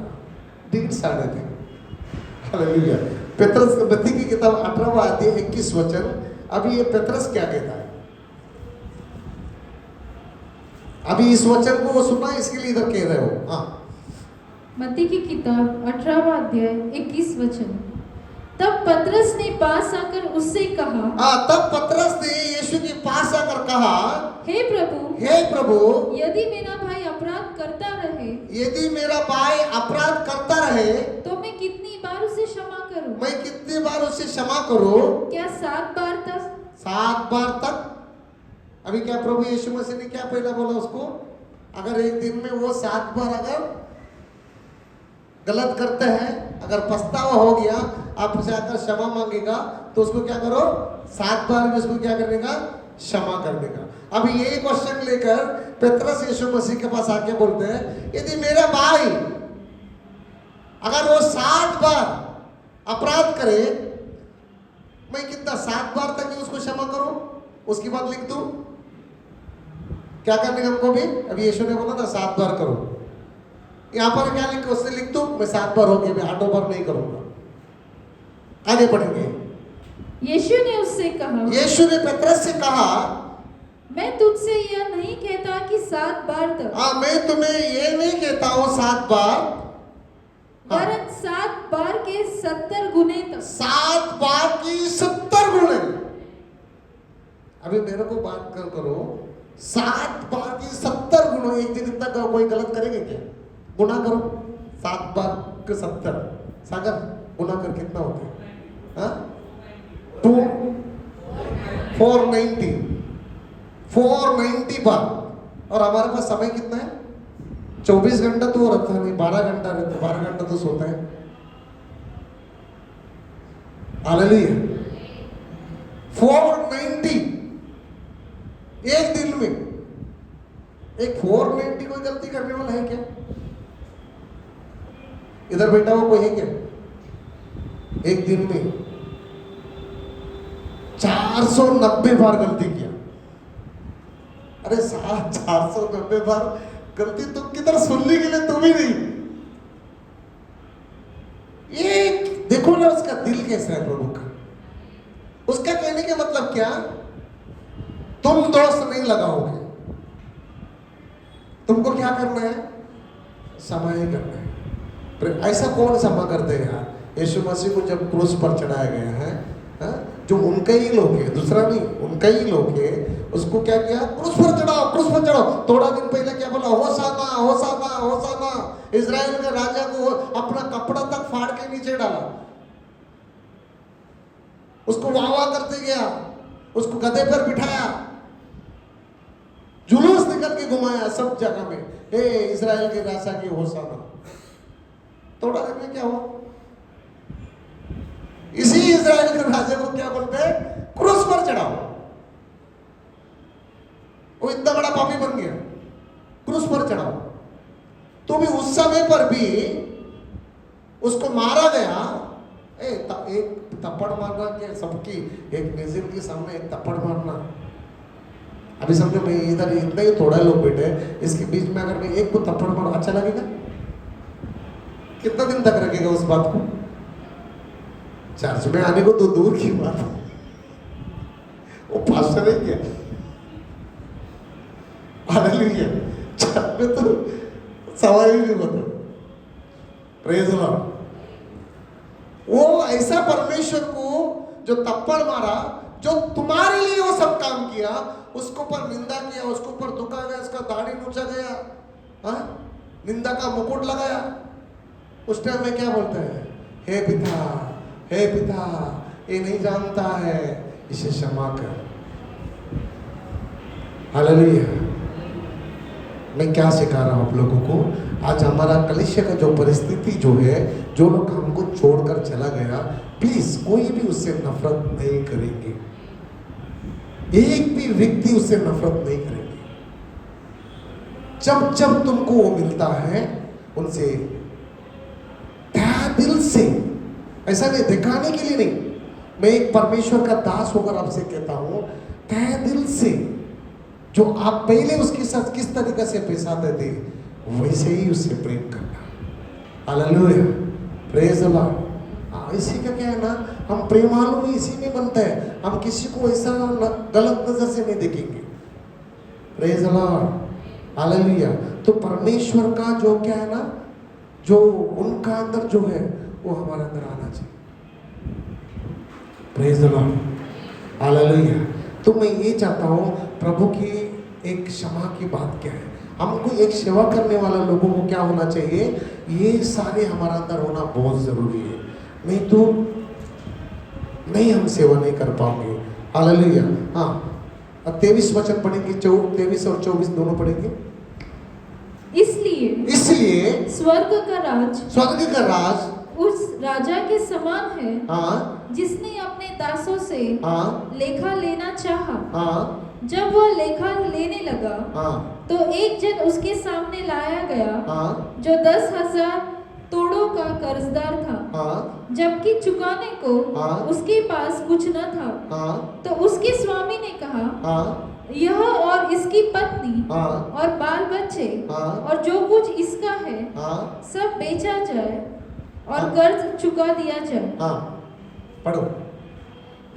1.5 शाने थे। हालेलुया। पेत्रस बत्ती की किताब 18वां अध्याय 21 वचन। अभी ये पेत्रस क्या कहता है, अभी इस वचन को वो सुना, इसके लिए इधर कह रहे हो। हाँ मत्ती की किताब 18वां अध्याय 21 वचन। तब पतरस ने पास आकर उससे कहा, तब पतरस ने यीशु के पास आकर कहा, हे प्रभु, यदि मेरा भाई अपराध करता रहे, यदि मेरा भाई अपराध करता रहे, तो मैं कितनी बार उसे क्षमा करूं? मैं कितनी बार उसे क्षमा करूं? क्या 7 बार तक? 7 बार तक। अभी क्या प्रभु यीशु मसीह ने क्या पहला बोला उसको? अगर एक दिन में वो 7 बार अगर गलत करते हैं, अगर पछतावा हो गया, आपसे आकर क्षमा मांगेगा, तो उसको क्या करो? 7 बार में उसको क्या करने का? क्षमा करने का। अब यही क्वेश्चन लेकर पेत्रस यीशु मसीह के पास आके बोलते हैं, यदि मेरा भाई अगर वो 7 बार अपराध करे, मैं कितना 7 बार तक ही उसको क्षमा करूं, उसके बाद लिख दूं? क्या करने का हमको भी? अभी यीशु ने बोला था 7 बार करो, यहां पर क्या लिख, उसने लिख दूं मैं 7 बार हो गया, मैं 8 बार नहीं करूंगा। आगे बढ़ेंगे। यीशु ने उससे कहा, यीशु ने पेत्रस से कहा, मैं तुझसे यह नहीं कहता कि 7 बार तक, मैं तुम्हें ये नहीं कहता हूं 7 बार, वरन 7 बार के 70 गुने तक। 7 बार की 70 गुणे। अभी मेरे को बात करो, 7 बार की 70 गुणों। एक दिन इतना कोई गलत करेंगे क्या? गुना करो 7 बार के 70 सागर गुना कर कितना होता है? हाँ 490 बार। और हमारे पास समय कितना है? 24 घंटा तो रखता नहीं, 12 घंटा रहता, 12 घंटा तो सोता है। हालेलुया। 490 एक दिन में। एक 490 कोई गलती करने वाला है क्या? इधर बैठा हुआ कोई है क्या? एक दिन में 490 बार गलती किया। अरे 490 बार गलती तो किधर सुनने के लिए तुम ही नहीं। ये देखो ना उसका दिल कैसा है प्रभु का। उसका कहने का मतलब क्या? तुम दोष नहीं लगाओगे, तुमको क्या करना है? क्षमा ही करना है। ऐसा कौन क्षमा करते हैं यार? यीशु मसीह को जब क्रूस पर चढ़ाया गया है, जो उनके ही लोग है, दूसरा नहीं, उनके ही लोग है, उसको क्या किया? क्रूस पर चढ़ाओ, क्रूस पर चढ़ाओ। थोड़ा दिन पहले क्या बोला? होशाना होशाना होशाना। इजराइल के राजा को अपना कपड़ा तक फाड़ के नीचे डाला, उसको वाह वाह करते गया, उसको गधे पर बिठाया, जुलूस निकल के घुमाया सब जगह में, हे इजराइल के राजा की होशाना। थोड़ा दिन में क्या हुआ? इसी इजराइल के राजा को क्या बोलते हैं? क्रूस पर चढ़ाओ। वो इतना बड़ा पापी बन गया, क्रूस पर चढ़ाओ। तो भी उस समय पर भी उसको मारा गया। एक थप्पड़ मारना क्या सबकी, एक नेजिल के सामने एक थप्पड़ मारना। अभी समझो मैं इधर इतना ही थोड़ा लोग बैठे, इसके बीच में अगर मैं एक को थप्पड़ मारूं, अच्छा लगेगा? कितना दिन तक रखेगा उस बात को? चर्च में आने को तो दूर की बात है, वो पास्टर है क्या? हालेलुया। चर्च में तो सवाल ही नहीं बता। Praise the Lord. वो ऐसा परमेश्वर को जो थप्पड़ मारा, जो तुम्हारे लिए वो सब काम किया, उसको पर निंदा किया, उसको पर दुखा गया, उसका दाढ़ी नोचा गया, हाँ निंदा का मुकुट लगाया। उस टाइम में क्या बोलते हैं? हे पिता, हे पिता, ये नहीं जानता है, इसे क्षमा कर। हालेलुया। मैं क्या सिखा रहा हूं आप लोगों को? आज हमारा कलीसिया का जो परिस्थिति जो है, जो लोग हमको छोड़कर चला गया, प्लीज कोई भी उससे नफरत नहीं करेंगे, एक भी व्यक्ति उससे नफरत नहीं करेंगे। जब जब तुमको वो मिलता है, उनसे तहे दिल से, ऐसा नहीं दिखाने के लिए नहीं, मैं एक परमेश्वर का दास होकर आपसे कहता हूं, तहे दिल से जो आप पहले उसके साथ किस तरीके से पेश आते थे, वैसे ही उससे प्रेम करना। हालेलुया। Praise the Lord. इसी का क्या है ना, हम प्रेमालु में इसी में बनते हैं, हम किसी को ऐसा गलत नजर से नहीं देखेंगे। Praise the lord. हालेलुया। तो परमेश्वर का जो क्या है ना, जो उनका अंदर जो है, वो हमारे अंदर आना चाहिए। Praise the lord. हालेलुया। तो मैं ये चाहता हूँ, प्रभु की एक क्षमा की बात क्या है, हमको एक सेवा करने वाला लोगों को क्या होना चाहिए, ये सारे हमारा अंदर होना बहुत जरूरी है। नहीं तो नहीं, हम सेवा नहीं कर पाओगे। हालेलुया। हाँ, 23 वचन पढ़ेंगे, 23 और 24 दोनों पढ़ेंगे। इसलिए स्वर्ग का राज उस राजा के समान है, हाँ, जिसने अपने दासों से हाँ, लेखा लेना चाहा। हाँ, जब वह लेखा लेने लगा, हाँ, तो एक जन उसके सामने लाया गया, हाँ, जो 10,000 तोड़ों का कर्जदार था, हाँ, जबकि चुकाने को हाँ, उसके पास कुछ न था। हाँ, तो उसके स्वामी ने कहा, हाँ, यह और इसकी पत्नी हाँ, और बाल बच्चे हाँ, और जो कुछ इसका है, हाँ, सब बेचा जाए और हाँ, कर्ज चुका दिया जाए। हाँ, पढ़ो।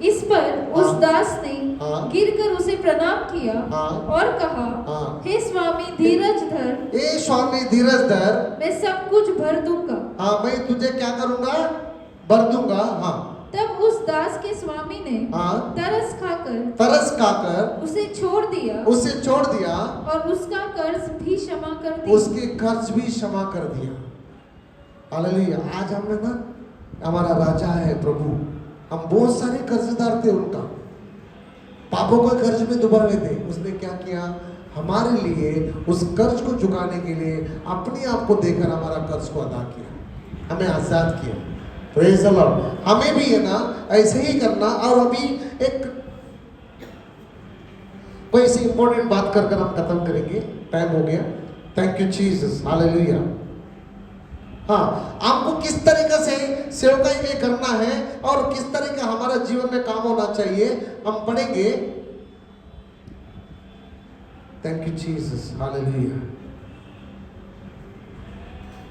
इस पर उस हाँ, दास ने हाँ, गिरकर उसे प्रणाम किया, हाँ, और कहा, हाँ, हे स्वामी धीरज धर, ए स्वामी धीरज धर, मैं सब कुछ भर दूंगा। हाँ, मैं तुझे क्या करूंगा? भर दूंगा। हाँ, तब उस दास के स्वामी ने हाँ, तरस खाकर उसे छोड़ दिया और उसका कर्ज भी क्षमा कर दिया। उसके कर्ज भी क्षमा कर दिया। हालेलुया। आज हमने ना, हमारा राजा है प्रभु, हम बहुत सारे कर्जदार थे उनका, पापों का कर्ज में डूबा हुए थे। उसने क्या किया, हमारे लिए उस कर्ज को चुकाने के लिए अपने आप को देकर हमारा कर्ज को अदा किया, हमें आजाद किया। Praise the Lord. हमें भी है ना ऐसे ही करना। और अभी एक कोई सी इंपॉर्टेंट बात कर हम खत्म करेंगे, टाइम हो गया। Thank you Jesus, hallelujah. हाँ, आपको किस तरीके से सेवकाई में करना है और किस तरह का हमारा जीवन में काम होना चाहिए हम पढ़ेंगे। Thank you Jesus, hallelujah.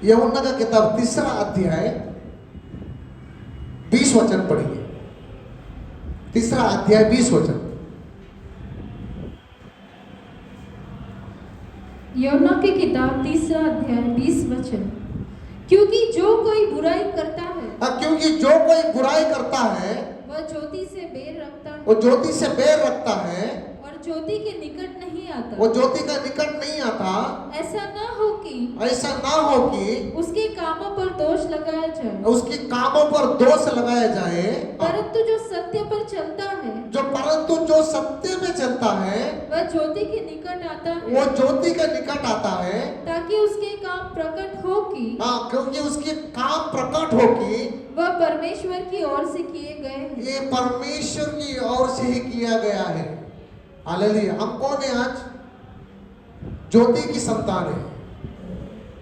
यूहन्ना का किताब 3 अध्याय 20 वचन पढ़ेंगे। 3 अध्याय 20 वचन। यूहन्ना की किताब 3 अध्याय 20 वचन। क्योंकि जो कोई बुराई करता है, क्योंकि जो कोई बुराई करता है वह ज्योति से बैर रखता है, वो ज्योति से बैर रखता है और ज्योति के निकट नहीं आता, वो ज्योति का निकट नहीं आता। ऐसा ना हो कि उसके कामों पर दोष लगाया जाए, उसके कामों पर दोष लगाया जाए। परंतु जो सत्य पर चलता है, परंतु जो सत्य में चलता है वह ज्योति के निकट आता है, वो ज्योति के निकट आता है, ताकि उसके काम प्रकट हो कि क्योंकि उसके काम प्रकट हो कि वह परमेश्वर की ओर से किए गए हैं। ये परमेश्वर की ओर से ही किया गया है। हालेलुया। हम कौन है आज? ज्योति की संतान है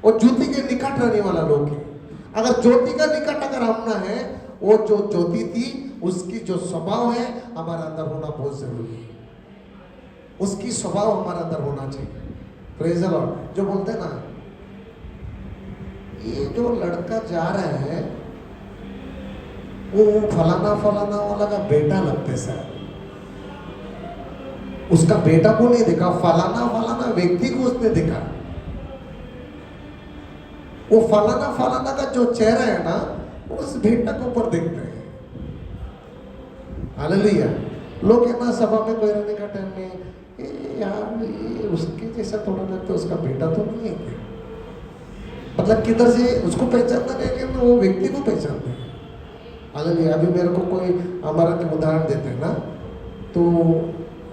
और ज्योति के निकट रहने वाला लोग है। अगर ज्योति का निकट अगर हम ना है, वो जो ज्योति थी उसकी जो स्वभाव है हमारे अंदर होना बहुत जरूरी है। उसकी स्वभाव हमारे अंदर होना चाहिए। Praise the Lord. जो बोलते हैं ना, ये जो लड़का जा रहा है वो फलाना वाला का बेटा लगते सर। उसका बेटा को नहीं देखा, फलाना व्यक्ति को उसने देखा। वो फलाना का जो चेहरा है ना, उस बेटा के ऊपर देखते हैं। हालेलुया। लोग है ना सभा में कोई रहने का टाइम में, यार ये उसके जैसा थोड़ा लगता है, उसका बेटा तो नहीं है क्या? मतलब किधर से उसको पहचानता नहीं, लेकिन वो व्यक्ति को पहचानते हैं। हालेलुया। अभी मेरे को कोई हमारा उदाहरण देते हैं ना, तो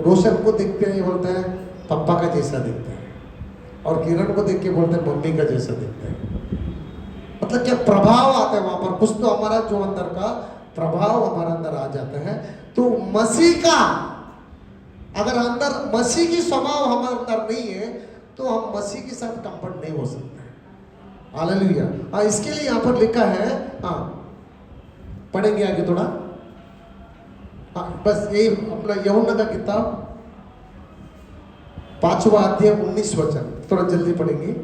रोशन को देखते हैं, बोलते हैं पापा का जैसा दिखता है, और किरण को देख के बोलते हैं मम्मी का जैसा दिखता है। मतलब क्या प्रभाव आता है वहां पर, कुछ तो हमारा जो अंदर का प्रभाव हमारे अंदर आ जाता है। तो मसीह का अगर अंदर मसीह की स्वभाव हमारे अंदर नहीं है तो हम मसीह के साथ कंफर्ट नहीं हो सकते। हालेलुया। हाँ, इसके लिए यहाँ पर लिखा है, हाँ पढ़ेंगे आगे थोड़ा। हाँ, बस यही अपना यूहन्ना का किताब 5वां अध्याय 19 वचन, थोड़ा जल्दी पढ़ेंगे।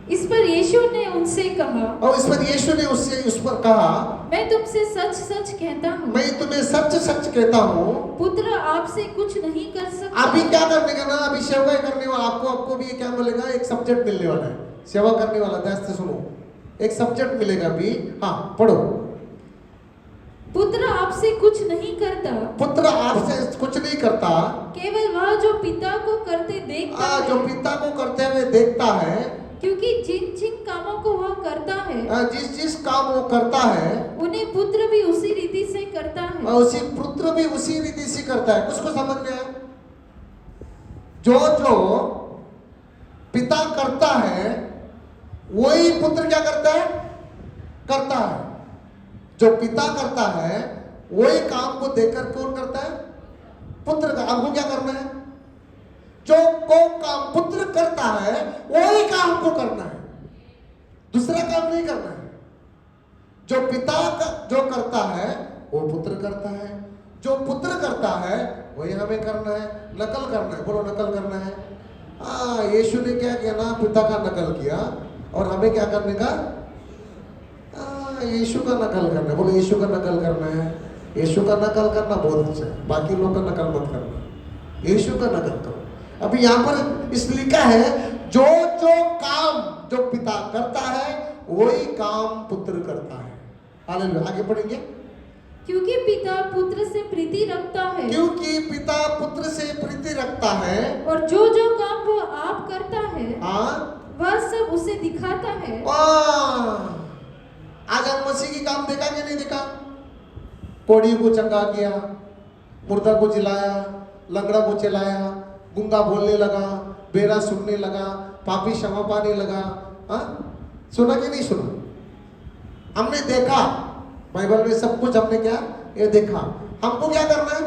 इस पर यीशु ने उनसे कहा, और इस पर यीशु ने उससे उस पर कहा, मैं तुमसे सच सच कहता हूँ, मैं तुम्हें सच सच कहता हूँ, पुत्र आपसे कुछ नहीं कर सकता। अभी क्या करने का ना, अभी सेवा करने वाला आपको भी क्या मिलेगा, एक सब्जेक्ट मिलने वाला है। सेवा करने वाला, ध्यान से सुनो, एक सब्जेक्ट मिलेगा अभी। हाँ पढ़ो। पुत्र आपसे कुछ नहीं करता, पुत्र आपसे कुछ नहीं करता, केवल वह जो पिता को करते देखता है, जो पिता को करते हुए देखता है, क्योंकि जिन जिन कामों को वह करता है, जिस काम वो करता है, उन्हें पुत्र भी उसी रीति से करता है। उसी पुत्र भी उसी रीति से करता है। कुछ को समझ में आया? जो पिता करता है वही पुत्र क्या करता है? करता है। जो पिता करता है वही काम को देखकर कौन करता है? पुत्र का। आपको क्या करना है? जो को काम पुत्र करता है वही काम को करना है, दूसरा काम नहीं करना है। जो पिता जो करता है वो पुत्र करता है, जो पुत्र करता है वही हमें करना है, नकल करना है। बोलो नकल करना है। यीशु ने क्या किया ना, पिता का नकल किया, और हमें क्या करने का? यीशु का नकल करना है। बोलो यीशु का नकल करना है। यीशु का नकल करना बहुत अच्छा है, बाकी लोग का नकल मत करना, यीशु का नकल करो। अभी यहाँ पर इस लिखा है, जो काम जो पिता करता है वही काम पुत्र करता है। हालेलुया। आगे पढ़ेंगे। क्योंकि पिता पुत्र से प्रीति रखता है, क्योंकि पिता पुत्र से प्रीति रखता है, और जो जो काम वह आप करता है वह सब उसे दिखाता है। आज हम मसीह की काम देखा कि नहीं देखा? कोढ़ी को चंगा किया, मुर्दा को जिलाया, लंगड़ा को चलाया, गूंगा बोलने लगा, बेरा सुनने लगा, पापी क्षमा पाने लगा। सुना कि नहीं सुना? हमने देखा बाइबल में सब कुछ, हमने क्या ये देखा। हमको क्या करना है?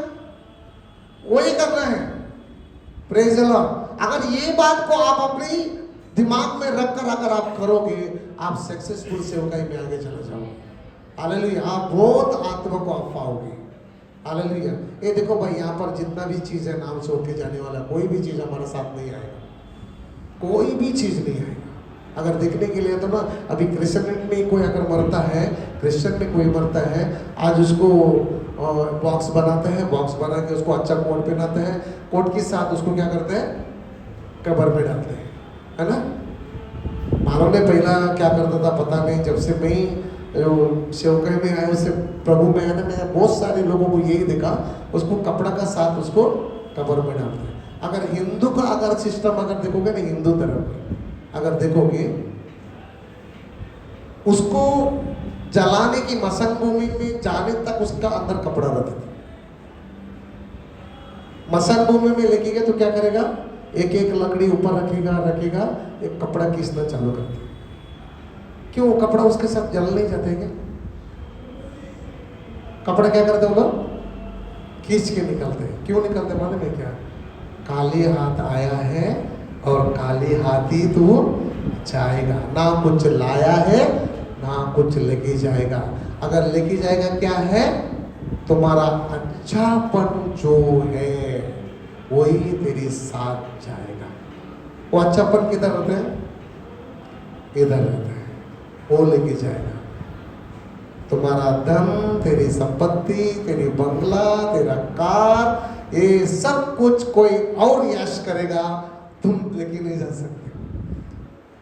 वही करना है। Praise the Lord. अगर ये बात को आप अपनी दिमाग में रखकर अगर आप करोगे, आप सक्सेसफुल सेवकाई में आगे चले जाओगे। हालेलुया। आप बहुत आत्मा को आप पाओगे। हालेलुया। ये देखो भाई, यहाँ पर जितना भी चीज है नाम से उठ के जाने वाला, कोई भी चीज हमारे साथ नहीं आएगा, कोई भी चीज नहीं आएगा। अगर देखने के लिए तो ना, अभी क्रिश्चियन में कोई अगर मरता है, क्रिश्चियन में कोई मरता है, आज उसको बॉक्स बनाते हैं, बॉक्स बना के उसको अच्छा कोट पहनाते हैं, कोट के साथ उसको क्या करते हैं? कब्र में डालते हैं, है ना? मानव ने पहला क्या करता था पता नहीं। जब से मैं जो सेवकाई में आया, उससे प्रभु में आया ना, मैंने बहुत सारे लोगों को यही देखा, उसको कपड़ा का साथ उसको कब्र में डालते हैं। अगर हिंदू का अगर सिस्टम अगर देखोगे ना, हिंदू धर्म में अगर देखोगे, उसको जलाने की मसान भूमि में जाने तक उसका अंदर कपड़ा रहता था। मसान भूमि में लेके गया तो क्या करेगा? एक एक लकड़ी ऊपर रखेगा, एक कपड़ा खींचना चालू कर दिया। क्यों? कपड़ा उसके साथ जल नहीं जाते क्या? कपड़ा क्या करते वो लोग? खींच के निकलते हैं। क्यों निकलते मालूम है क्या? काली हाथ आया है और काली हाथी तू जाएगा। ना कुछ लाया है, ना कुछ लेके जाएगा। अगर लेके जाएगा क्या है? तुम्हारा अच्छापन जो है वही तेरे साथ जाएगा। वो अच्छापन किधर रहता है? इधर रहता है, वो लेके जाएगा। तुम्हारा धन, तेरी संपत्ति, तेरी बंगला, तेरा कार, ये सब कुछ कोई और यश करेगा, तुम लेके नहीं जा सकते।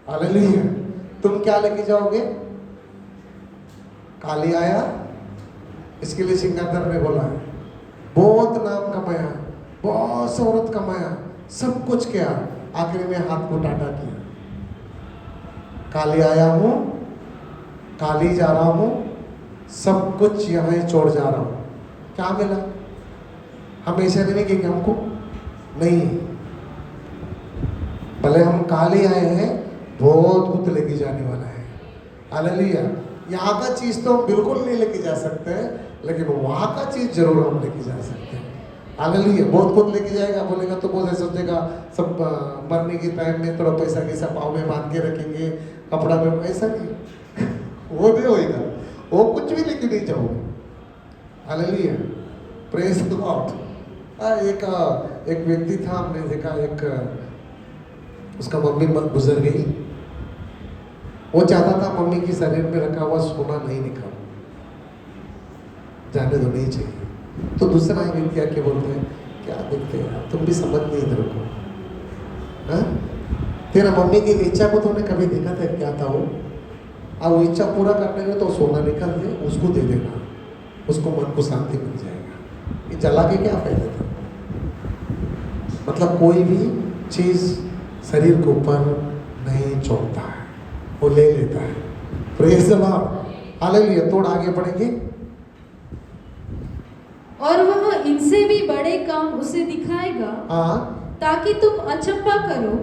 हालेलुया। तुम क्या लेके जाओगे? काली आया, इसके लिए सिंगादर ने बोला है, बहुत नाम कमाया, बहुत शोहरत कमाया, सब कुछ किया, आखिर में हाथ को टाटा किया। काली आया हूं, काली जा रहा हूं, सब कुछ यहां छोड़ जा रहा हूं। क्या मिला? हमेशा नहीं कि हमको नहीं, भले हम काले आए हैं, बहुत कुछ लेके जाने वाला है। हालेलुया। यहाँ का चीज तो बिल्कुल नहीं लेके जा सकते हैं, लेकिन वहां का चीज जरूर हम लेके जा सकते हैं। हालेलुया। बहुत कुछ लेके जाएगा बोलेगा तो बहुत ऐसा सोचेगा, सब मरने के टाइम में थोड़ा पैसा कैसा पाँव में बांध के रखेंगे, कपड़ा में, ऐसा नहीं वो नहीं होएगा, वो कुछ भी लेके नहीं जाओगे। हालेलुया। Praise the Lord. एक व्यक्ति था, हमने देखा, एक उसका मम्मी गुजर गई। वो चाहता था मम्मी की शरीर में रखा हुआ सोना नहीं निकालो, जाने दो, नहीं चाहिए। तो दूसरा व्यक्ति आके बोलते हैं, क्या देखते हैं तुम भी समझ नहीं इधर को, तेरा मम्मी की इच्छा को तुमने कभी देखा था क्या था वो? अब वो इच्छा पूरा करने में तो सोना निकाल दे, उसको दे देना, उसको मन को शांति मिल जाएगा। ये जला के क्या फायदा था? मतलब कोई भी चीज शरीर के ऊपर नहीं छोड़ता है, वो ले लेता है। Praise the lord. हालेलुया। थोड़ा आगे बढ़ेंगे। और वह इनसे भी बड़े काम उसे दिखाएगा, ताकि तुम अचंभा करो।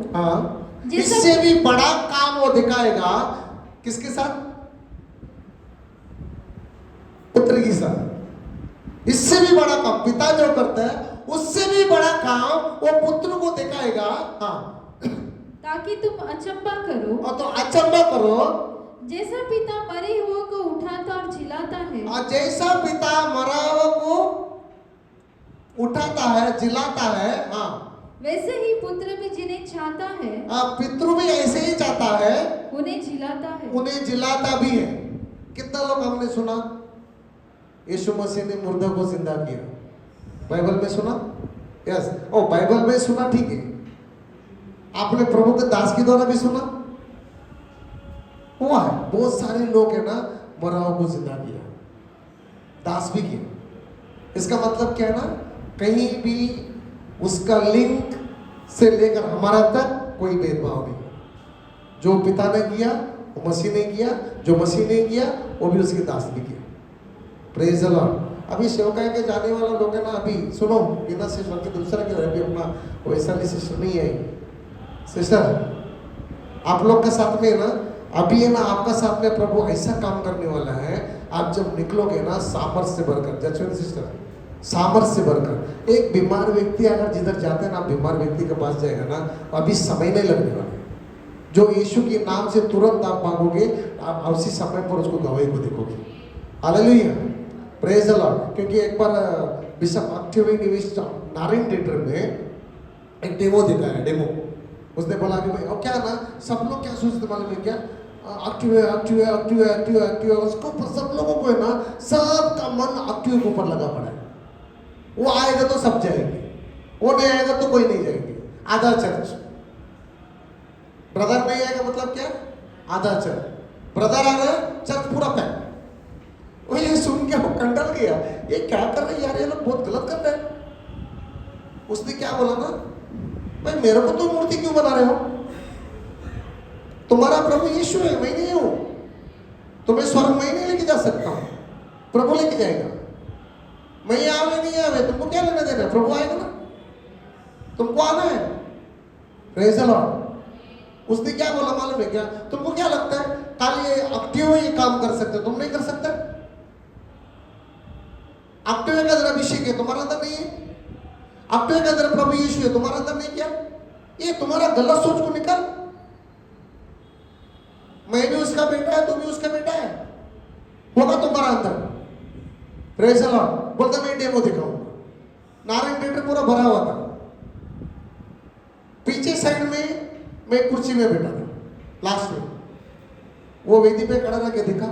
इससे भी बड़ा काम वो दिखाएगा। किसके साथ? पुत्र के साथ। इससे भी बड़ा काम पिता जो करता है, उससे भी बड़ा काम वो पुत्र को दिखाएगा। ताकि तुम अचंभा करो। और तो अचंभा करो। जैसा पिता मरे हुए को उठाता और जिलाता है, और जैसा पिता मरा हुआ को उठाता है, जिलाता है, वैसे ही पुत्र भी जिन्हें चाहता है, पितृ भी ऐसे ही चाहता है, उन्हें जिलाता है, उन्हें जिलाता भी है। कितना लोग हमने सुना यीशु मसीह ने मुर्दा को जिंदा किया? बाइबल में सुना? यस। ओ बाइबल में सुना, ठीक है। आपने प्रभु के दास के द्वारा भी सुना हुआ है। बहुत सारे लोग है ना, मरा हुआ को जिंदा किया, दास भी किया। इसका मतलब क्या है ना, कहीं भी उसका लिंक से लेकर हमारा तक कोई भेदभाव नहीं। जो पिता ने किया वो मसीह ने किया, जो मसीह ने किया वो भी उसके दास भी किया। Praise the Lord. अभी सेवकाई के जाने वाला लोग है ना, अभी सुनो, बिना सिस्टर के दूसरा के अभी अपना वैसा भी सिस्टर नहीं है। सिस्टर आप लोग के साथ में है ना, अभी है ना आपका साथ में प्रभु ऐसा काम करने वाला है, आप जब निकलोगे ना सामर्थ्य से भरकर, जजमेंट सिस्टर, सामर्थ्य से भरकर। एक बीमार व्यक्ति अगर जिधर जाते हैं ना, बीमार व्यक्ति के पास जाएगा ना, अभी समय नहीं लगने वाला। जो यीशु के नाम से तुरंत आप मांगोगे, आप उसी समय पर उसको गवाही को देखोगे। Hallelujah, praise the Lord. क्योंकि एक बार बिशप ऑक्टेवियस नारायण थिएटर में एक डेमो दिखाया, डेमो। उसने बोला कि भाई अब क्या ना, सब लोग क्या सोचते मालूम है क्या, एक्टिव उसको सब लोगों को है ना, सबका मन एक्टिव के ऊपर लगा पड़ा है। वो आएगा तो सब जाएंगे, वो नहीं आएगा तो कोई नहीं जाएंगे। आधा चर्च, ब्रदर नहीं आएगा मतलब क्या, आधा चर्च। ब्रदर आ रहा है, चर्च पूरा पैक। वो ये सुन के वो कंडल गया, ये क्या कर रहे यार, ये लोग बहुत गलत कर रहे हैं। उसने क्या बोला ना, भाई मेरे को तो मूर्ति क्यों बना रहे हो, तुम्हारा प्रभु यीशु है, मैं नहीं हूं। तुम्हें स्वर्ग मैं नहीं लेके जा सकता हूं, प्रभु लेके जाएगा। मैं आवे नहीं आवे तुमको क्या लेना देना, प्रभु आएगा ना, तुमको आना है। Praise the Lord. उसने क्या बोला मालूम है क्या, तुमको क्या लगता है खाली ये एक्टिव ये काम कर सकते, तुम नहीं कर सकते? एक्टिव का अंदर अभिषेक है, तुम्हारा अंदर नहीं है। एक्टिव के अंदर प्रभु यीशु है, तुम्हारा अंदर नहीं। क्या ये तुम्हारा गलत सोच को निकाल। मैं भी उसका बेटा है, तू भी उसका बेटा है, होगा तुम्हारा अंदर। Praise the Lord. बोलता मैं डेमो दिखाऊंगा। नारायण थिएटर पूरा भरा हुआ था। पीछे साइड में मैं कुर्सी में बैठा था, लास्ट में। वो वेदी पे खड़ा रह के देखा,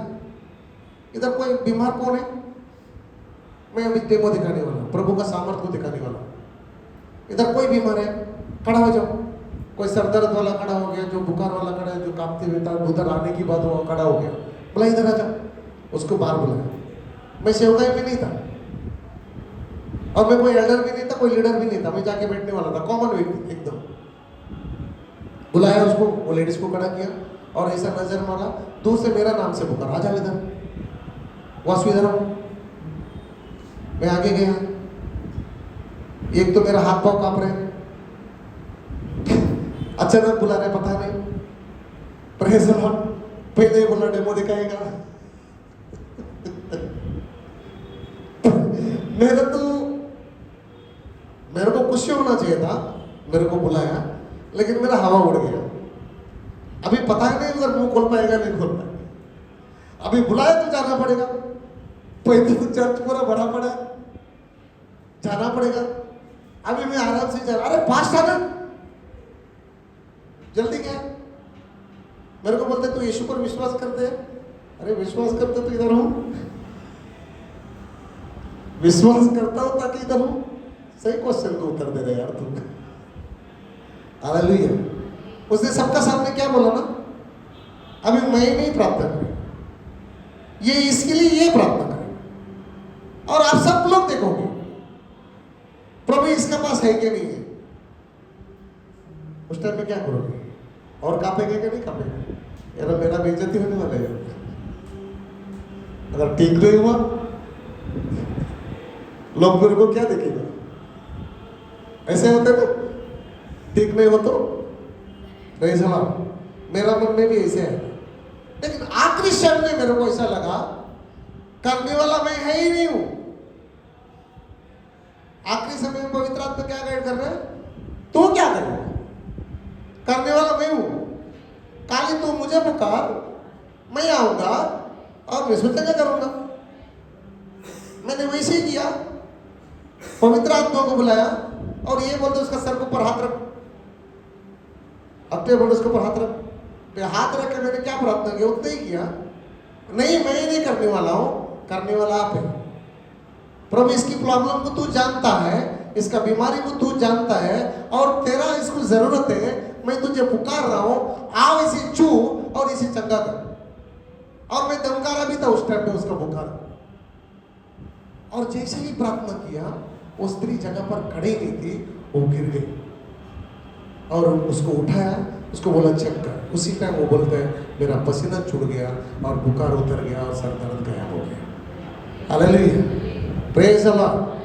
इधर कोई बीमार कौन है, मैं अभी डेमो दिखाने वाला, प्रभु का सामर्थ्य को दिखाने वाला। इधर कोई बीमार है, खड़ा हो जाओ। कोई सर दर्द वाला खड़ा हो गया, जो बुखार वाला खड़ा है, जो कांपते हुए था, उधर आने की बात हुआ, खड़ा हो गया। बोला इधर आ जाओ, उसको बाहर बुलाया। मैं सेवकाई में नहीं था और मैं कोई एल्डर भी नहीं था, कोई लीडर भी नहीं था, मैं जाके बैठने वाला था, कॉमन व्यक्ति एकदम। बुलाया उसको, वो लेडीज को खड़ा किया और ऐसा नजर मारा, दूर से मेरा नाम से पुकारा, आ जाओ इधर, वासु इधर आओ। मैं आगे गया, एक तो मेरा हाथ पांव कांप रहे, अचानक बुला रहे, पता नहीं। Praise the Lord. पहले बोला डेमो दिखाएगा। मेरे को खुशी होना चाहिए था, मेरे को बुलाया, लेकिन मेरा हवा उड़ गया। अभी पता ही नहीं उधर मुंह खोल पाएगा नहीं खोल पाएगा। अभी बुलाया तो जाना पड़ेगा, पहले तो चर्च पूरा भरा पड़ा है, जाना पड़ेगा। अभी मैं आराम से जा रहा, अरे फास्ट आना, जल्दी क्या। मेरे को बोलते तू यीशु पर विश्वास करते है। अरे विश्वास करते तो इधर हूं, विश्वास करता हूं ताकि इधर हूं। सही क्वेश्चन को उत्तर दे रहे यार तुम। हालेलुया। उसने सबका सामने क्या बोला ना, अभी मैं नहीं प्रार्थना करें, ये इसके लिए ये प्रार्थना करें। और आप सब लोग देखोगे प्रभु इसके पास है कि नहीं है। उस टाइम में क्या करोगे, और कांपेगा कि नहीं कांपेगा? यार मेरा बेइज्जती होने वाला है अगर ठीक नहीं हुआ। लोग मेरे को क्या देखेगा, ऐसे होते ना, ठीक नहीं हो तो प्रेज द लॉर्ड। मेरा मन में भी ऐसे है, लेकिन आखिरी क्षण में मेरे को ऐसा लगा करने वाला मैं है ही नहीं हूं। आखिरी समय में पवित्र आत्मा क्या गाइड कर रहे हैं, तू क्या कर रहा है, करने वाला मैं हूं। काली तू मुझे पुकार, मैं आऊंगा और मैं सोचेगा करूंगा। मैंने वैसे ही किया, पवित्र आत्मा को बुलाया और ये बोलते उसका सर के ऊपर हाथ रख, अपने बोल उसके ऊपर हाथ रख। हाथ रख के मैंने क्या प्रार्थना किया, उतना ही किया। नहीं मैं ही नहीं करने वाला हूं, करने वाला आप है। प्रभु इसकी प्रॉब्लम को तू जानता है, इसका बीमारी को तू जानता है और तेरा इसको जरूरत है। मैं तुझे पुकार रहा हूं, आओ इसे छू और इसे चंगा कर। और मैं धमकारा भी था उस टाइम पे उसका बुखार। और जैसे ही प्रार्थना किया, वो स्त्री जगह पर खड़ी नहीं थी, वो गिर गई और उसको उठाया, उसको बोला चेक कर। उसी टाइम वो बोलते हैं मेरा पसीना छूट गया और बुखार उतर गया और सर दर्द गायब हो गया। Hallelujah, praise the Lord.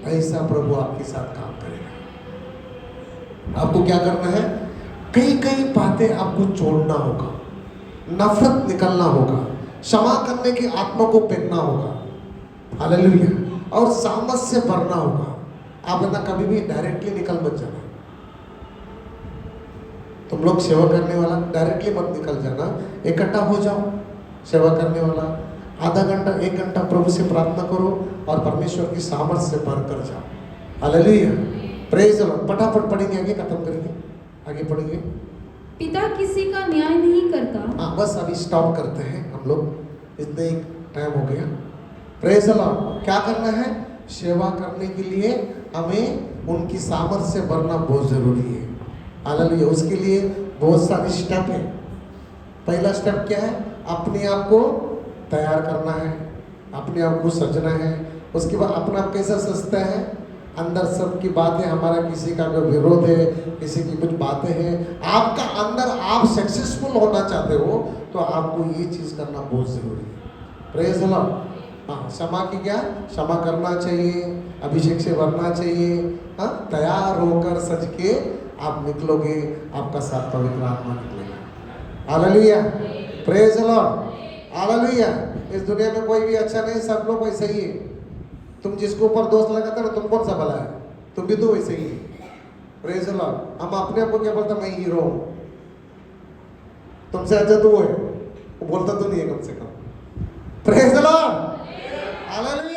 ऐसा प्रभु आपके साथ काम करेगा। आपको क्या करना है? कई कई बातें आपको छोड़ना होगा, नफरत निकलना होगा, क्षमा करने की आत्मा को पहनना होगा। हालेलुया, और सामर्थ से भरना होगा। आप ना कभी भी डायरेक्टली निकल मत जाना। तुम लोग सेवा करने वाला डायरेक्टली मत निकल जाना, इकट्ठा हो जाओ। सेवा करने वाला आधा घंटा 1 घंटा प्रभु से प्रार्थना करो और परमेश्वर की सामर्थ से भर कर जाओ। Hallelujah, praise the Lord. फटाफट पढ़ेंगे, आगे खत्म करेंगे, आगे पढ़ेंगे। पिता किसी का न्याय नहीं करता। हाँ, बस अभी स्टॉप करते हैं हम लोग, इतने ही टाइम हो गया। Praise the Lord. क्या करना है? सेवा करने के लिए हमें उनकी सामर्थ से भरना बहुत जरूरी है। हालेलुया, उसके लिए बहुत सारे स्टेप है। पहला स्टेप क्या है? अपने आप को तैयार करना है, अपने आप को सजना है। उसके बाद अपना आप कैसा सजता है? अंदर सबकी बातें, हमारा किसी का अगर विरोध है, किसी की कुछ बातें हैं, आपका अंदर आप सक्सेसफुल होना चाहते हो तो आपको ये चीज़ करना बहुत ज़रूरी है। Praise the Lord. हाँ, क्षमा की क्या? क्षमा करना चाहिए, अभिषेक से भरना चाहिए। हाँ, तैयार होकर सज के आप निकलोगे, आपका साथ पवित्र आत्मा निकलेगा। Hallelujah, praise the lord. Hallelujah. इस दुनिया में कोई भी अच्छा नहीं, सब लोग वैसे ही है। तुम जिसको ऊपर दोस्त लगाते हो तुम कौन सा भला है? तुम भी तो वैसे ही है। Praise the Lord. हम अपने आप को क्या बोलते? मैं हीरो हूं, तुमसे अच्छा तो वो है, वो बोलता तो नहीं है कम से कम। Praise the lord. हालेलुया।